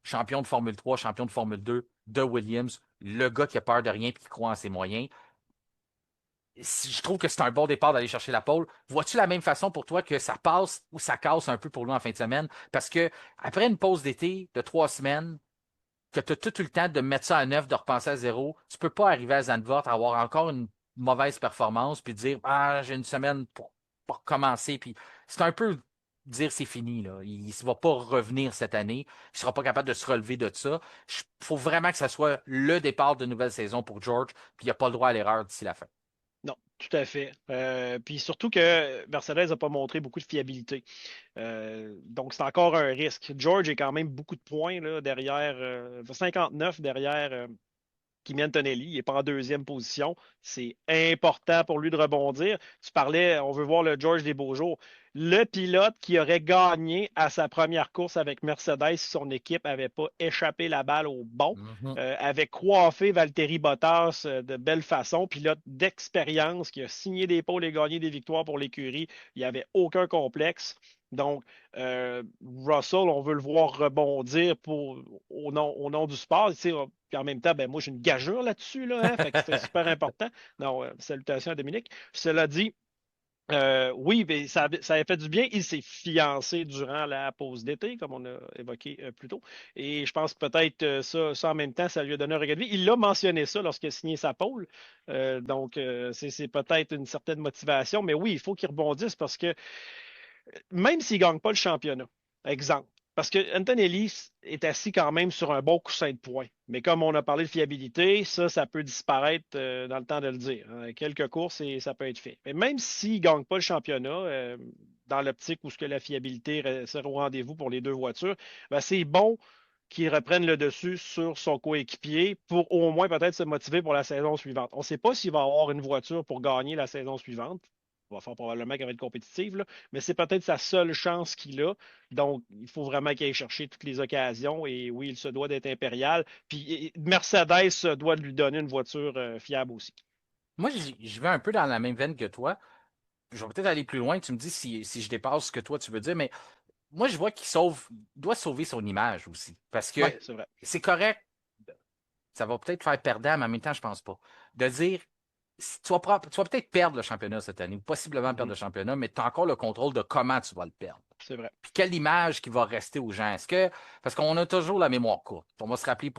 champion de Formule 3, champion de Formule 2 de Williams, le gars qui a peur de rien et qui croit en ses moyens. Je trouve que c'est un bon départ d'aller chercher la pole. Vois-tu la même façon pour toi que ça passe ou ça casse un peu pour lui en fin de semaine? Parce que après une pause d'été de 3 semaines, que tu as tout eu le temps de mettre ça à neuf, de repenser à zéro, tu peux pas arriver à Zandvoort, avoir encore une mauvaise performance, puis dire ah, j'ai une semaine pour commencer. Puis c'est un peu dire c'est fini. Là. Il ne va pas revenir cette année. Il ne sera pas capable de se relever de ça. Il faut vraiment que ça soit le départ de nouvelle saison pour George, puis il n'a pas le droit à l'erreur d'ici la fin. Non, tout à fait. Puis surtout que Mercedes n'a pas montré beaucoup de fiabilité. Donc, c'est encore un risque. George est quand même beaucoup de points là, derrière, 59 derrière Kimi Antonelli. Il n'est pas en deuxième position. C'est important pour lui de rebondir. Tu parlais, on veut voir le George des beaux jours. Le pilote qui aurait gagné à sa première course avec Mercedes si son équipe n'avait pas échappé la balle au bon, Mhm. avait coiffé Valtteri Bottas de belle façon, pilote d'expérience qui a signé des pôles et gagné des victoires pour l'écurie. Il n'y avait aucun complexe. Donc, Russell, on veut le voir rebondir au nom du sport. Tu sais, puis en même temps, ben, moi, j'ai une gageure là-dessus, là, hein, fait que c'était super important. Non, salutations à Dominique. Cela dit, Oui, mais ça a fait du bien. Il s'est fiancé durant la pause d'été, comme on a évoqué plus tôt. Et je pense que peut-être ça, en même temps, ça lui a donné un regret de vie. Il a mentionné ça lorsqu'il a signé sa pole. Donc, c'est peut-être une certaine motivation. Mais oui, il faut qu'il rebondisse parce que même s'il ne gagne pas le championnat, exemple, parce que Antonelli est assis quand même sur un bon coussin de points. Mais comme on a parlé de fiabilité, ça peut disparaître dans le temps de le dire, hein. Quelques courses et ça peut être fait. Mais même s'il ne gagne pas le championnat, dans l'optique où ce que la fiabilité sera au rendez-vous pour les deux voitures, ben c'est bon qu'il reprenne le dessus sur son coéquipier pour au moins peut-être se motiver pour la saison suivante. On ne sait pas s'il va avoir une voiture pour gagner la saison suivante. Il va faire probablement qu'elle va être compétitive, là, mais c'est peut-être sa seule chance qu'il a. Donc, il faut vraiment qu'il aille chercher toutes les occasions. Et oui, il se doit d'être impérial. Puis Mercedes doit lui donner une voiture fiable aussi. Moi, je vais un peu dans la même veine que toi. Je vais peut-être aller plus loin. Tu me dis si je dépasse ce que toi tu veux dire, mais moi, je vois il doit sauver son image aussi. Parce Oui, que c'est vrai. c'est correct, ça va peut-être faire perdant, mais en même temps, je pense pas. De dire, tu vas peut-être perdre le championnat cette année, ou possiblement perdre Mhm. le championnat, mais tu as encore le contrôle de comment tu vas le perdre. C'est vrai. Puis quelle image qui va rester aux gens? Parce qu'on a toujours la mémoire courte. On va se rappeler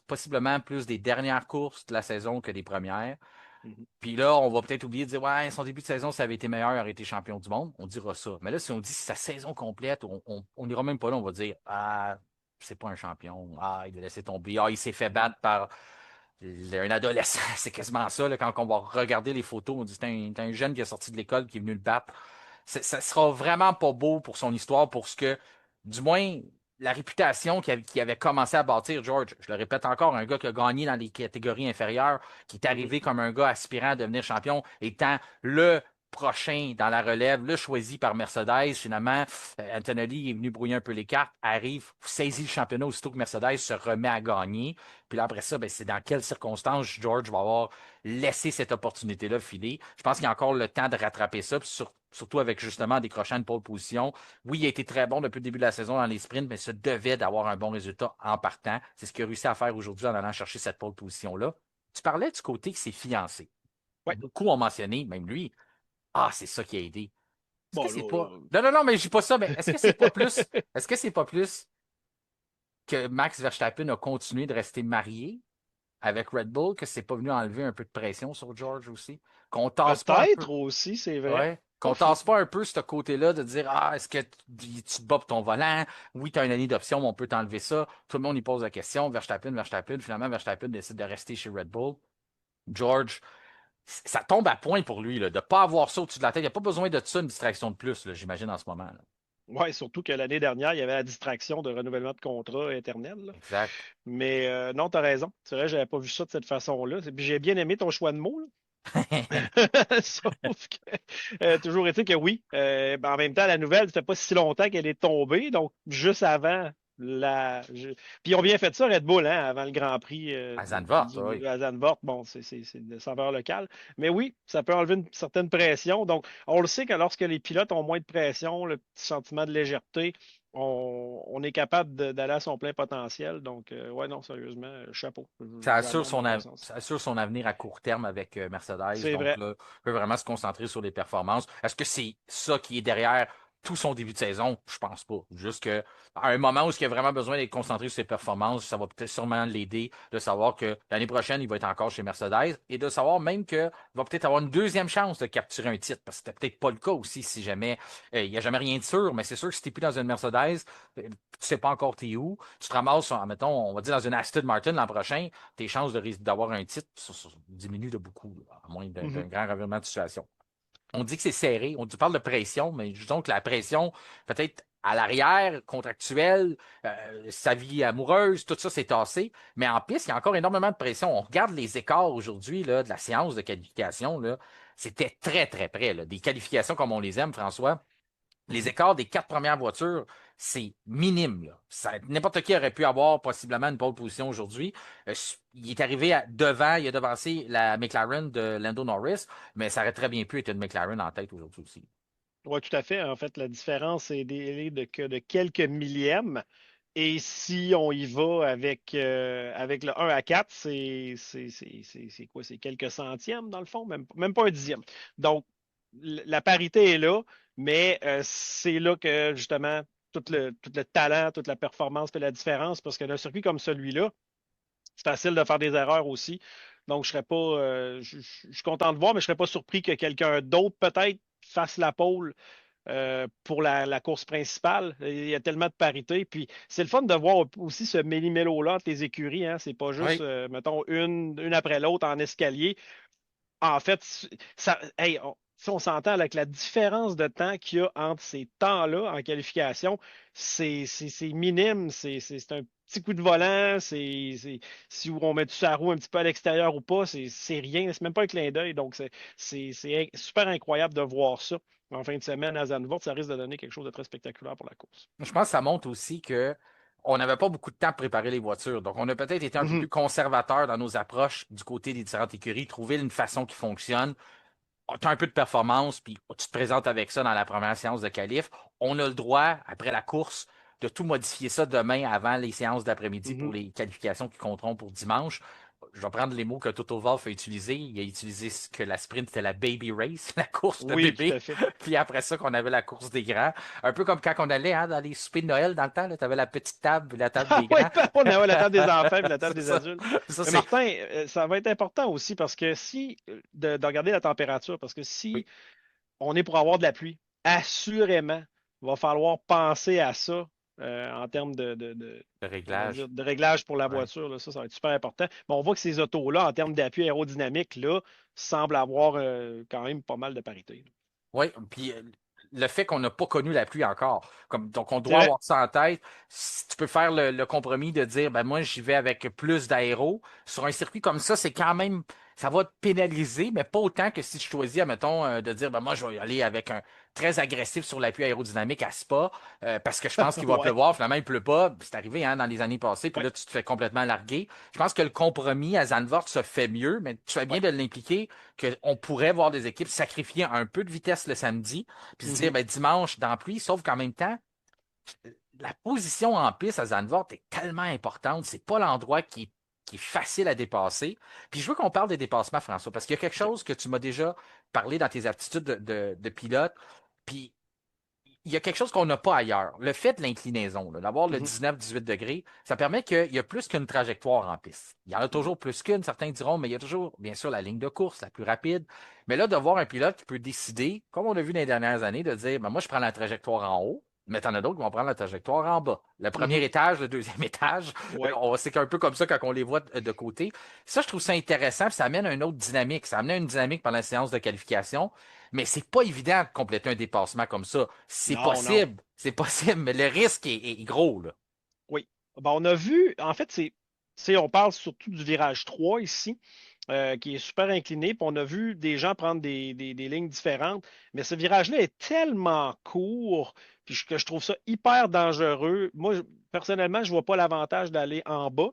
possiblement plus des dernières courses de la saison que des premières. Mhm. Puis là, on va peut-être oublier de dire, ouais, son début de saison, ça avait été meilleur, il aurait été champion du monde. On dira ça. Mais là, si on dit sa saison complète, on n'ira même pas là, on va dire, ah, c'est pas un champion. Ah, il a laissé tomber. Ah, il s'est fait battre par un adolescent. C'est quasiment ça, là, quand on va regarder les photos. On dit, c'est un jeune qui est sorti de l'école qui est venu le battre. Ça sera vraiment pas beau pour son histoire, pour ce que, du moins, la réputation qu'il avait commencé à bâtir, George. Je le répète encore, un gars qui a gagné dans les catégories inférieures, qui est Mhm. arrivé comme un gars aspirant à devenir champion, étant le prochain dans la relève, le choisi par Mercedes. Finalement, Antonelli est venu brouiller un peu les cartes, arrive, saisit le championnat aussitôt que Mercedes se remet à gagner. Puis là, après ça, ben, c'est dans quelles circonstances George va avoir laissé cette opportunité-là filer. Je pense qu'il y a encore le temps de rattraper ça, surtout avec justement décrochant une pole position. Oui, il a été très bon depuis le début de la saison dans les sprints, mais se devait d'avoir un bon résultat en partant. C'est ce qu'il a réussi à faire aujourd'hui en allant chercher cette pole position-là. Tu parlais du côté que c'est fiancé. Ouais. Beaucoup ont mentionné, même lui, ah, c'est ça qui a aidé. Est-ce que Bon, c'est là, pas. Non, non, non, mais je dis pas ça, mais est-ce que c'est pas plus. là. Est-ce que c'est pas plus que Max Verstappen a continué de rester marié avec Red Bull, que c'est pas venu enlever un peu de pression sur George aussi? Qu'on tasse pas un peu. Peut-être aussi, c'est vrai. Ouais. Pas Qu'on faux. tasse pas un peu ce côté-là de dire, ah, est-ce que tu te bats pour ton volant? Oui, tu as une année d'option, mais on peut t'enlever ça. Tout le monde y pose la question. Verstappen. Finalement, Verstappen décide de rester chez Red Bull. George, ça tombe à point pour lui, là, de ne pas avoir ça au-dessus de la tête. Il n'y a pas besoin de ça, une distraction de plus, là, j'imagine, en ce moment, là. Oui, surtout que l'année dernière, il y avait la distraction de renouvellement de contrat éternel, là. Exact. Mais non, tu as raison. C'est vrai, j'avais pas vu ça de cette façon-là. Puis j'ai bien aimé ton choix de mots, là. Sauf que, toujours est-il que oui. Ben, en même temps, la nouvelle, ça fait pas si longtemps qu'elle est tombée. Donc, juste avant Puis ils ont bien fait ça, Red Bull, hein, avant le Grand Prix À Zandvoort, oui. à Zandvoort. Bon, c'est de saveur locale. Mais oui, ça peut enlever une certaine pression. Donc, on le sait que lorsque les pilotes ont moins de pression, le petit sentiment de légèreté, on est capable d'aller à son plein potentiel. Donc, ouais, non, sérieusement, chapeau. Ça assure J'adore mon bon sens. ça assure son avenir à court terme avec Mercedes. C'est Donc vrai. là, il peut vraiment se concentrer sur les performances. Est-ce que c'est ça qui est derrière tout son début de saison? Je pense pas. Juste que à un moment où il a vraiment besoin d'être concentré sur ses performances, ça va peut-être sûrement l'aider de savoir que l'année prochaine, il va être encore chez Mercedes et de savoir même qu'il va peut-être avoir une deuxième chance de capturer un titre. Parce que c'était peut-être pas le cas aussi si jamais il n'y a jamais rien de sûr, mais c'est sûr que si tu n'es plus dans une Mercedes, tu sais pas encore t'es où. Tu te ramasses, mettons, on va dire dans une Aston Martin l'an prochain, tes chances d'avoir un titre diminuent de beaucoup, là, à moins d'un Mhm. grand revirement de situation. On dit que c'est serré, parle de pression, mais disons que la pression, peut-être à l'arrière, contractuelle, sa vie amoureuse, tout ça s'est tassé. Mais en piste, il y a encore énormément de pression. On regarde les écarts aujourd'hui là, de la séance de qualification. Là, c'était très, très près. Là. Des qualifications comme on les aime, François. Les Mhm. écarts des 4 premières voitures, c'est minime. Là. N'importe qui aurait pu avoir possiblement une pole position aujourd'hui. Il est arrivé devant, il a devancé la McLaren de Lando Norris, mais ça aurait très bien pu être une McLaren en tête aujourd'hui aussi. Oui, tout à fait. En fait, la différence est que de quelques millièmes. Et si on y va avec le 1 à 4, c'est quoi? C'est quelques centièmes dans le fond, même pas un dixième. Donc, la parité est là, mais c'est là que justement tout le talent, toute la performance fait la différence parce que d'un circuit comme celui-là, c'est facile de faire des erreurs aussi. Donc, je serais pas, je suis content de voir, mais je serais pas surpris que quelqu'un d'autre peut-être fasse la pole pour la course principale. Il y a tellement de parité. Puis c'est le fun de voir aussi ce méli-mélo-là entre les écuries. Hein. C'est pas juste, Oui. mettons, une après l'autre en escalier. En fait, ça, hey, si on s'entend avec la différence de temps qu'il y a entre ces temps-là en qualification, c'est minime. C'est un petit coup de volant. Si on met du sa roue un petit peu à l'extérieur ou pas, c'est rien. C'est même pas un clin d'œil. Donc, c'est super incroyable de voir ça en fin de semaine à Zandvoort. Ça risque de donner quelque chose de très spectaculaire pour la course. Je pense que ça montre aussi que on n'avait pas beaucoup de temps pour préparer les voitures. Donc, on a peut-être été un peu Mhm, plus conservateur dans nos approches du côté des différentes écuries, trouver une façon qui fonctionne. Tu as un peu de performance, puis tu te présentes avec ça dans la première séance de qualif. On a le droit, après la course, de tout modifier ça demain avant les séances d'après-midi pour mhm. les qualifications qui compteront pour dimanche. Je vais prendre les mots que Toto Wolff a utilisés. Il a utilisé ce que la sprint était la baby race, la course de Oui, tout bébé. à fait. Puis après ça, qu'on avait la course des grands. Un peu comme quand on allait dans les soupers de Noël dans le temps. Tu avais la petite table, puis la table Ah des oui, grands. on a la table des enfants et la table C'est des ça. adultes. Ça, Mais c'est. Martin, ça va être important aussi parce que si de regarder la température, parce que si Oui, on est pour avoir de la pluie, assurément, il va falloir penser à ça en termes le on va dire, réglage. de réglage pour la Ouais. voiture. Là, ça va être super important. Mais on voit que ces autos-là, en termes d'appui aérodynamique, là, semblent avoir quand même pas mal de parité. Oui, puis le fait qu'on n'a pas connu la pluie encore. Donc, on C'est doit vrai. avoir ça en tête. Si tu peux faire le compromis de dire, ben moi, j'y vais avec plus d'aéro. Sur un circuit comme ça, c'est quand même, ça va te pénaliser, mais pas autant que si tu choisis, admettons, de dire, ben moi, je vais y aller avec un très agressif sur l'appui aérodynamique à Spa, parce que je pense qu'il va Ouais. pleuvoir. Finalement, il pleut pas. C'est arrivé dans les années passées, puis Ouais. là, tu te fais complètement larguer. Je pense que le compromis à Zandvoort se fait mieux, mais tu fais bien Ouais. de l'impliquer qu'on pourrait voir des équipes sacrifier un peu de vitesse le samedi, puis se dire, Mhm. ben, dimanche, dans la pluie, sauf qu'en même temps, la position en piste à Zandvoort est tellement importante. C'est pas l'endroit qui est facile à dépasser. Puis je veux qu'on parle des dépassements, François, parce qu'il y a quelque OK. chose que tu m'as déjà parlé dans tes aptitudes de pilote. Puis il y a quelque chose qu'on n'a pas ailleurs. Le fait de l'inclinaison, d'avoir le Mhm. 19-18 degrés, ça permet qu'il y a plus qu'une trajectoire en piste. Il y en a Mhm. toujours plus qu'une, certains diront, mais il y a toujours, bien sûr, la ligne de course la plus rapide. Mais là, de voir un pilote qui peut décider, comme on a vu dans les dernières années, de dire, ben, moi, je prends la trajectoire en haut, mais t'en as d'autres qui vont prendre la trajectoire en bas. Le premier Mhm. étage, le deuxième étage, Ouais. c'est un peu comme ça quand on les voit de côté. Ça, je trouve ça intéressant, puis ça amène une autre dynamique. Ça amène une dynamique pendant la séance de qualification. Mais c'est pas évident de compléter un dépassement comme ça. Non, non. C'est possible, mais le risque est gros, là. Oui. Ben, on a vu, en fait, on parle surtout du virage 3 ici, qui est super incliné, puis on a vu des gens prendre des lignes différentes, mais ce virage-là est tellement court, puis que je trouve ça hyper dangereux. Moi, personnellement, je vois pas l'avantage d'aller en bas,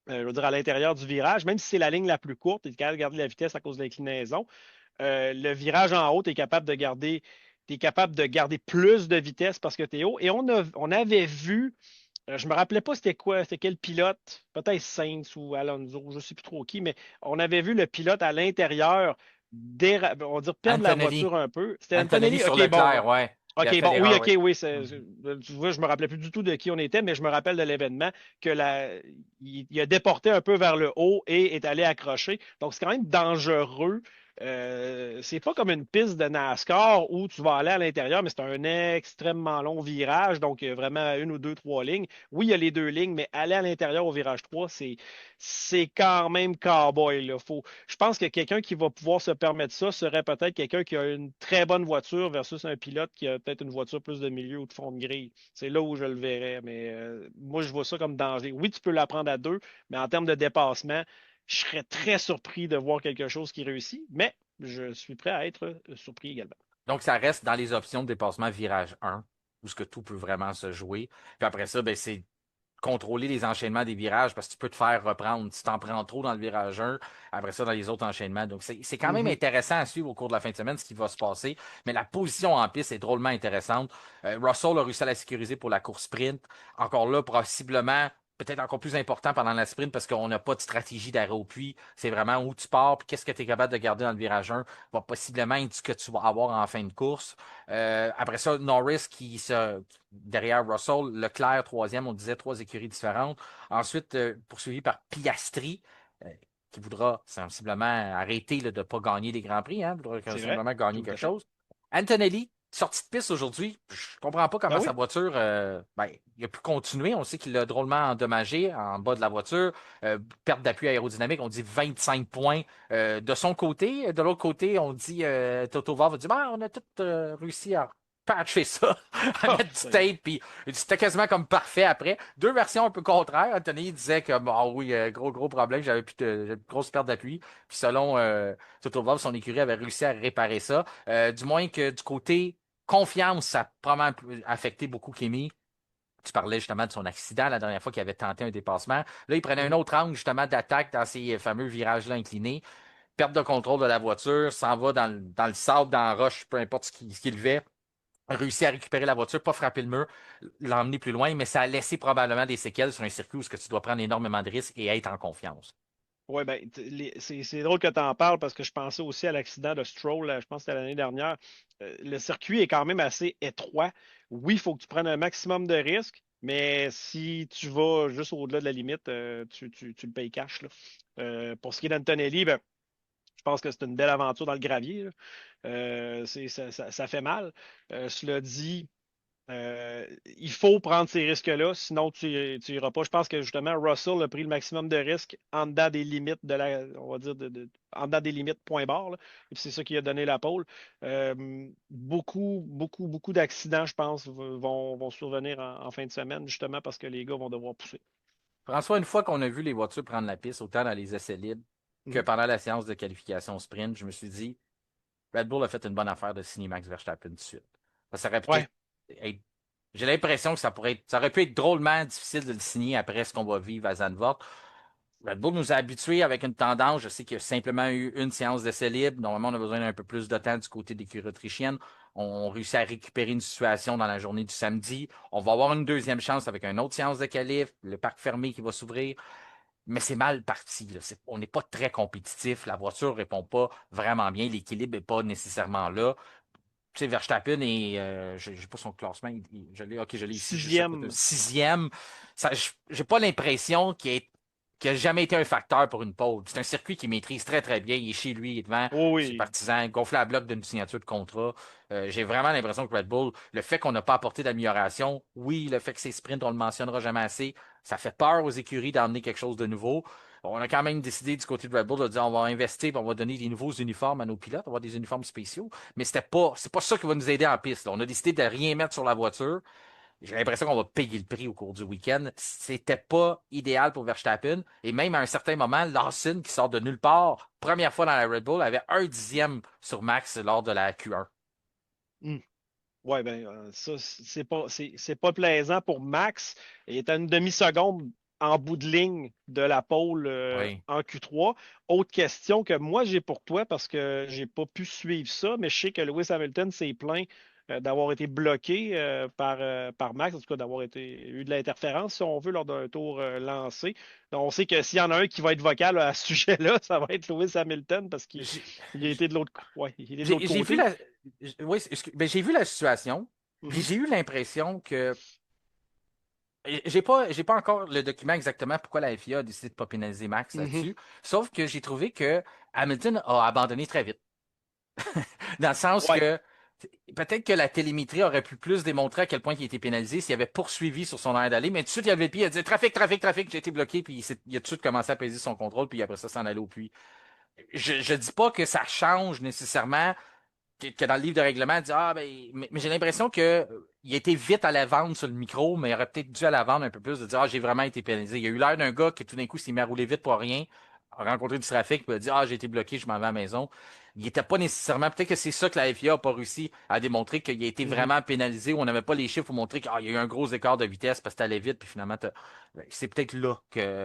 je veux dire à l'intérieur du virage, même si c'est la ligne la plus courte, et capable de garder la vitesse à cause de l'inclinaison. Le virage en haut, tu es capable de garder, t'es capable de garder plus de vitesse parce que tu es haut. Et on avait vu je me rappelais pas c'était quoi, c'était quel pilote, peut-être Sainz ou Alonso, je ne sais plus trop qui, mais on avait vu le pilote à l'intérieur, on va dire perdre la Antonelli. voiture un peu. C'était Antonelli Antonelli, sur ok, bon. Leclerc, ouais. Il a OK, fait bon, oui, l'erreur, oui. OK, oui. Mhm. Tu vois, je me rappelais plus du tout de qui on était, mais je me rappelle de l'événement que il a déporté un peu vers le haut et est allé accrocher. Donc, c'est quand même dangereux. C'est pas comme une piste de NASCAR où tu vas aller à l'intérieur, mais c'est un extrêmement long virage, donc il y a vraiment une ou deux, trois lignes. Oui, il y a les deux lignes, mais aller à l'intérieur au virage 3, c'est quand même cowboy, là. Je pense que quelqu'un qui va pouvoir se permettre ça serait peut-être quelqu'un qui a une très bonne voiture versus un pilote qui a peut-être une voiture plus de milieu ou de fond de grille. C'est là où je le verrais. Mais moi, je vois ça comme danger. Oui, tu peux l'apprendre à deux, mais en termes de dépassement, je serais très surpris de voir quelque chose qui réussit, mais je suis prêt à être surpris également. Donc, ça reste dans les options de dépassement virage 1, où ce que tout peut vraiment se jouer. Puis après ça, ben, c'est contrôler les enchaînements des virages parce que tu peux te faire reprendre. Si tu en prends trop dans le virage 1, après ça, dans les autres enchaînements. Donc, c'est quand même Mhm. intéressant à suivre au cours de la fin de semaine ce qui va se passer. Mais la position en piste est drôlement intéressante. Russell a réussi à la sécuriser pour la course sprint. Encore là, possiblement peut-être encore plus important pendant la sprint parce qu'on n'a pas de stratégie d'arrêt au puits. C'est vraiment où tu pars, puis qu'est-ce que tu es capable de garder dans le virage 1 va possiblement être ce que tu vas avoir en fin de course. Après ça, Norris derrière Russell, Leclerc troisième, on disait trois écuries différentes. Ensuite, poursuivi par Piastri. Qui voudra sensiblement arrêter là, de ne pas gagner des Grands Prix, hein, voudra C'est vrai, simplement gagner tout à quelque fait. chose. Antonelli, sortie de piste aujourd'hui, je comprends pas comment Ben oui. sa voiture, il a pu continuer. On sait qu'il l'a drôlement endommagé en bas de la voiture. Perte d'appui aérodynamique, on dit 25 points de son côté. De l'autre côté, on dit, Toto Wolff va dire, on a tout réussi à patcher ça, à Oh, mettre du tape, puis c'était quasiment comme parfait après. Deux versions un peu contraires. Anthony disait que, oui, gros problème, j'avais une grosse perte d'appui. Puis selon Toto Wolff, son écurie avait réussi à réparer ça. Du moins que du côté confiance, ça a probablement affecté beaucoup Kimi. Tu parlais justement de son accident la dernière fois qu'il avait tenté un dépassement. Là, il prenait un mhm. autre angle justement d'attaque dans ces fameux virages-là inclinés. Perte de contrôle de la voiture, s'en va dans le sable, dans la roche, peu importe ce qu'il fait. Réussi à récupérer la voiture, pas frapper le mur, l'emmener plus loin, mais ça a laissé probablement des séquelles sur un circuit où tu dois prendre énormément de risques et être en confiance. Oui, ben, c'est drôle que tu en parles parce que je pensais aussi à l'accident de Stroll, je pense que c'était l'année dernière. Le circuit est quand même assez étroit. Oui, il faut que tu prennes un maximum de risques, mais si tu vas juste au-delà de la limite, tu le payes cash, là. Pour ce qui est d'Antonelli, ben, je pense que c'est une belle aventure dans le gravier, là. Ça fait mal. Cela dit, il faut prendre ces risques-là, sinon tu iras pas. Je pense que justement, Russell a pris le maximum de risques en dedans des limites on va dire, en dedans des limites point barre, là. Et puis c'est ça qui a donné la pole. Beaucoup d'accidents, je pense, vont survenir en fin de semaine, justement parce que les gars vont devoir pousser. François, une fois qu'on a vu les voitures prendre la piste, autant dans les essais libres que Mhm. pendant la séance de qualification sprint, je me suis dit, Red Bull a fait une bonne affaire de signer Max Verstappen tout de suite. Ça aurait Ouais. peut-être être- J'ai l'impression que ça aurait pu être drôlement difficile de le signer après ce qu'on va vivre à Zandvoort. Red Bull nous a habitués avec une tendance. Je sais qu'il y a simplement eu une séance d'essai libre. Normalement, on a besoin d'un peu plus de temps du côté des l'écurie autrichienne. On réussit à récupérer une situation dans la journée du samedi. On va avoir une deuxième chance avec une autre séance de qualif, le parc fermé qui va s'ouvrir. Mais c'est mal parti, là. On n'est pas très compétitif. La voiture ne répond pas vraiment bien. L'équilibre n'est pas nécessairement là. Tu sais, Verstappen et je n'ai pas son classement. Je l'ai ici. Je sais pas. Sixième. Sixième. J'ai pas l'impression qu'il a jamais été un facteur pour une pole. C'est un circuit qu'il maîtrise très, très bien. Il est chez lui, il est devant Oh ses oui. partisans, gonflé à bloc d'une signature de contrat. J'ai vraiment l'impression que Red Bull, le fait qu'on n'a pas apporté d'amélioration, oui, le fait que ses sprints, on le mentionnera jamais assez, ça fait peur aux écuries d'emmener quelque chose de nouveau. On a quand même décidé du côté de Red Bull de dire on va investir, on va donner des nouveaux uniformes à nos pilotes, on va avoir des uniformes spéciaux. Mais c'est pas ça qui va nous aider en piste, là. On a décidé de rien mettre sur la voiture. J'ai l'impression qu'on va payer le prix au cours du week-end. C'était pas idéal pour Verstappen. Et même à un certain moment, Lawson, qui sort de nulle part, première fois dans la Red Bull, avait un dixième sur Max lors de la Q1. Hmm. Ouais, ben, ça, c'est pas plaisant pour Max. Il est à une demi-seconde en bout de ligne de la pole Oui. en Q3. Autre question que moi j'ai pour toi, parce que j'ai pas pu suivre ça, mais je sais que Lewis Hamilton s'est plaint d'avoir été bloqué par Max, en tout cas eu de l'interférence, si on veut, lors d'un tour lancé. Donc, on sait que s'il y en a un qui va être vocal à ce sujet-là, ça va être Lewis Hamilton parce qu'il J'ai il a été de l'autre ouais, il est de l'autre j'ai vu côté. j'ai vu la situation, puis Mhm, j'ai eu l'impression que j'ai pas encore le document exactement pourquoi la FIA a décidé de ne pas pénaliser Max mhm, là-dessus, sauf que j'ai trouvé que Hamilton a abandonné très vite. Dans le sens ouais. que peut-être que la télémétrie aurait pu plus démontrer à quel point il était pénalisé s'il avait poursuivi sur son aire d'aller, mais tout de suite, il a levé le pied, il a dit trafic, j'ai été bloqué, puis il a tout de suite commencé à peser son contrôle, puis après ça, s'en aller au puits. Je dis pas que ça change nécessairement, que dans le livre de règlement, il dit mais j'ai l'impression que il a été vite à la vendre sur le micro, mais il aurait peut-être dû à la vendre un peu plus, de dire j'ai vraiment été pénalisé. Il a eu l'air d'un gars qui tout d'un coup s'est mis à rouler vite pour rien, a rencontré du trafic, puis a dit j'ai été bloqué, je m'en vais à la maison. Il n'était pas nécessairement, peut-être que c'est ça que la FIA n'a pas réussi à démontrer qu'il a été Mhm, vraiment pénalisé, ou on n'avait pas les chiffres pour montrer qu'il y a eu un gros écart de vitesse parce que t'allais vite, puis finalement, c'est peut-être là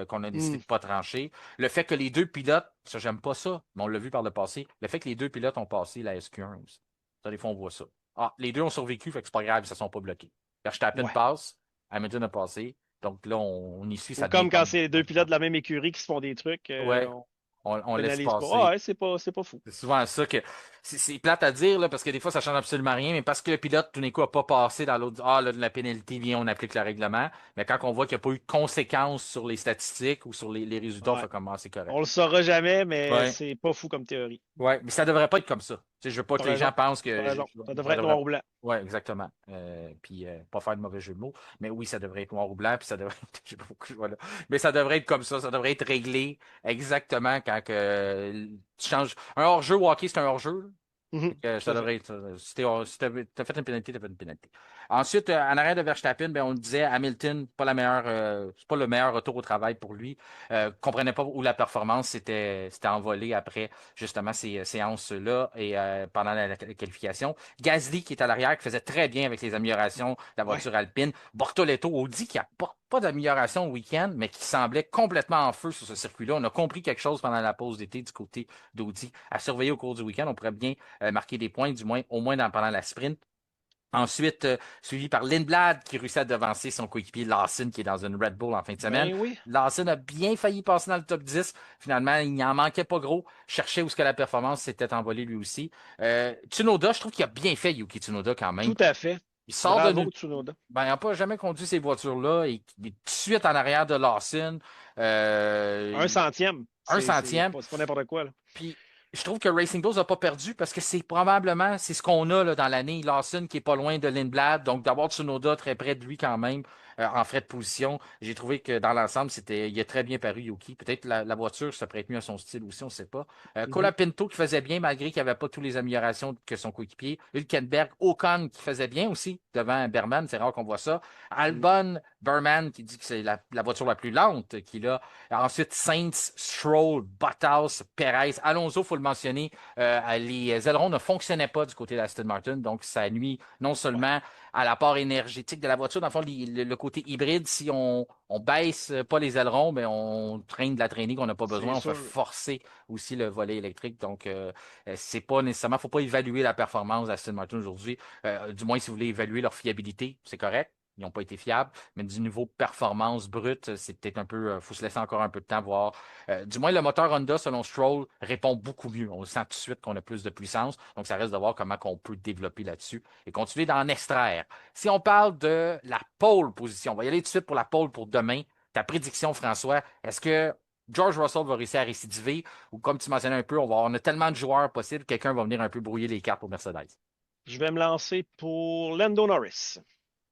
qu'on a décidé mhm. de pas trancher. Le fait que les deux pilotes, ça, j'aime pas ça, mais on l'a vu par le passé, le fait que les deux pilotes ont passé la SQ1 aussi. Ça, des fois, on voit ça. Les deux ont survécu, fait que c'est pas grave, ils se sont pas bloqués. Verstappen Ouais. passe, Hamilton a passé. Donc là, on ici, Ou ça devient comme quand comme. c'est deux pilotes de la même écurie qui se font des trucs, Ouais, on on laisse pénalise pas. passer. Ah ouais, c'est pas fou. C'est souvent ça que c'est plate à dire là, parce que des fois ça change absolument rien, mais parce que le pilote tout d'un coup n'a pas passé dans l'autre, ah là, la pénalité vient, on applique le règlement. Mais quand on voit qu'il n'y a pas eu de conséquences sur les statistiques ou sur les résultats, on Ouais. fait comment c'est correct. On le saura jamais, mais Ouais, c'est pas fou comme théorie. ouais, mais ça devrait pas être comme ça. Tu sais, je veux pas T'as que les raison. gens pensent T'as que raison. Ça ça devrait être devrait. noir ou blanc. Ouais, exactement. Puis pas faire de mauvais jeu de mots, mais oui, ça devrait être noir ou blanc, puis ça devrait. Je sais pas pourquoi je vois là. Mais ça devrait être comme ça devrait être réglé exactement quand tu changes. Un hors-jeu au hockey, c'est un hors-jeu. Mhm. Fait que Tout ça à fait. devrait être. Si t'as fait une pénalité, t'as fait une pénalité. Ensuite, en arrière de Verstappen, ben, on le disait, Hamilton, pas la meilleure, c'est pas le meilleur retour au travail pour lui. Comprenait pas où la performance s'était envolée après justement ces séances-là et pendant la qualification. Gasly, qui est à l'arrière, qui faisait très bien avec les améliorations de la Ouais. voiture alpine. Bortoletto, Audi, qui apporte pas d'amélioration au week-end, mais qui semblait complètement en feu sur ce circuit-là. On a compris quelque chose pendant la pause d'été du côté d'Audi. À surveiller au cours du week-end, on pourrait bien marquer des points, du moins, au moins pendant la sprint. Ensuite, suivi par Lindblad qui réussit à devancer son coéquipier Lawson qui est dans une Red Bull en fin de semaine. Ben oui. Lawson a bien failli passer dans le top 10. Finalement, il n'en manquait pas gros. Cherchait où ce que la performance s'était envolée lui aussi. Tsunoda, je trouve qu'il a bien fait Yuki Tsunoda quand même. Tout à fait. Il sort de Bravo, nulle. Tsunoda. Ben, il n'a pas jamais conduit ces voitures-là et il est tout de suite en arrière de Lawson. Un Euh, centième. un C'est centième. pas n'importe quoi, là. Puis je trouve que Racing Bulls n'a pas perdu parce que c'est probablement c'est ce qu'on a là, dans l'année. Lawson qui est pas loin de Lindblad, donc d'avoir Tsunoda très près de lui quand même en frais de position. J'ai trouvé que dans l'ensemble, il a très bien paru Yuki. Peut-être la voiture se prête mieux à son style aussi, on ne sait pas. Mhm. Colapinto qui faisait bien malgré qu'il n'y avait pas toutes les améliorations que son coéquipier. Hülkenberg, Ocon qui faisait bien aussi devant Berman, c'est rare qu'on voit ça. Mhm. Albon, Berman qui dit que c'est la voiture la plus lente qu'il a. Ensuite, Saints, Stroll, Bottas, Perez, Alonso, il faut le mentionner, les ailerons ne fonctionnaient pas du côté d'Aston Martin, donc ça nuit non Ouais, seulement à l'apport énergétique de la voiture, dans le fond, le côté hybride, si on baisse pas les ailerons, mais on traîne de la traînée qu'on n'a pas besoin, c'est on fait sûr. forcer aussi le volet électrique, donc c'est pas nécessairement, faut pas évaluer la performance d'Aston Martin aujourd'hui, du moins si vous voulez évaluer leur fiabilité, c'est correct. Ils n'ont pas été fiables, mais du niveau performance brute, c'est peut-être un peu. Faut se laisser encore un peu de temps voir. Du moins, le moteur Honda, selon Stroll, répond beaucoup mieux. On le sent tout de suite qu'on a plus de puissance. Donc, ça reste de voir comment on peut développer là-dessus et continuer d'en extraire. Si on parle de la pole position, on va y aller tout de suite pour la pole pour demain. Ta prédiction, François, est-ce que George Russell va réussir à récidiver ou comme tu mentionnais un peu, on a tellement de joueurs possibles, quelqu'un va venir un peu brouiller les cartes pour Mercedes? Je vais me lancer pour Lando Norris.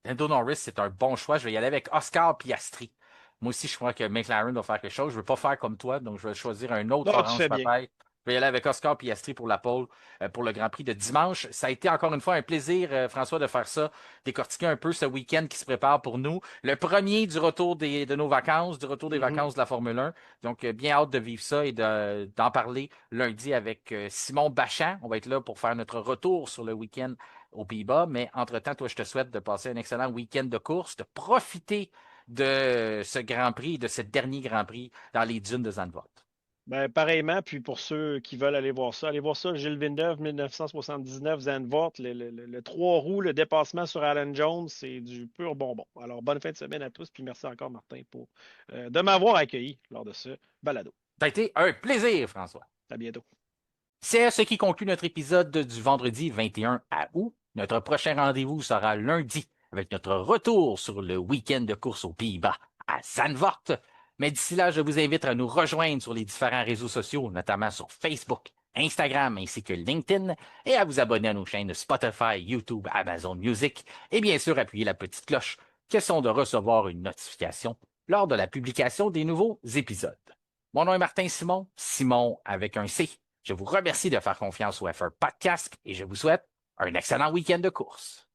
Lando Norris, c'est un bon choix. Je vais y aller avec Oscar Piastri. Moi aussi, je crois que McLaren doit faire quelque chose. Je ne veux pas faire comme toi, donc je vais choisir un autre Non, tu orange fais bien. papaye. Je vais y aller avec Oscar Piastri pour la pole, pour le Grand Prix de dimanche. Ça a été encore une fois un plaisir, François, de faire ça, décortiquer un peu ce week-end qui se prépare pour nous. Le premier du retour de nos vacances, du retour des Mhm. vacances de la Formule 1. Donc, bien hâte de vivre ça et d'en parler lundi avec Simon Bachand. On va être là pour faire notre retour sur le week-end aux Pays-Bas. Mais entre-temps, toi, je te souhaite de passer un excellent week-end de course, de profiter de ce Grand Prix, de ce dernier Grand Prix dans les dunes de Zandvoort. Ben, pareillement, puis pour ceux qui veulent aller voir ça, Gilles Villeneuve, 1979, Zandvoort, le trois roues, le dépassement sur Alan Jones, c'est du pur bonbon. Alors, bonne fin de semaine à tous, puis merci encore, Martin, de m'avoir accueilli lors de ce balado. Ça a été un plaisir, François. À bientôt. C'est ce qui conclut notre épisode du vendredi 21 août. Notre prochain rendez-vous sera lundi avec notre retour sur le week-end de course aux Pays-Bas à Zandvoort. Mais d'ici là, je vous invite à nous rejoindre sur les différents réseaux sociaux, notamment sur Facebook, Instagram ainsi que LinkedIn, et à vous abonner à nos chaînes Spotify, YouTube, Amazon Music, et bien sûr appuyer la petite cloche, question de recevoir une notification lors de la publication des nouveaux épisodes. Mon nom est Martin Simon, Simon avec un C. Je vous remercie de faire confiance au FR Podcast et je vous souhaite un excellent week-end de course.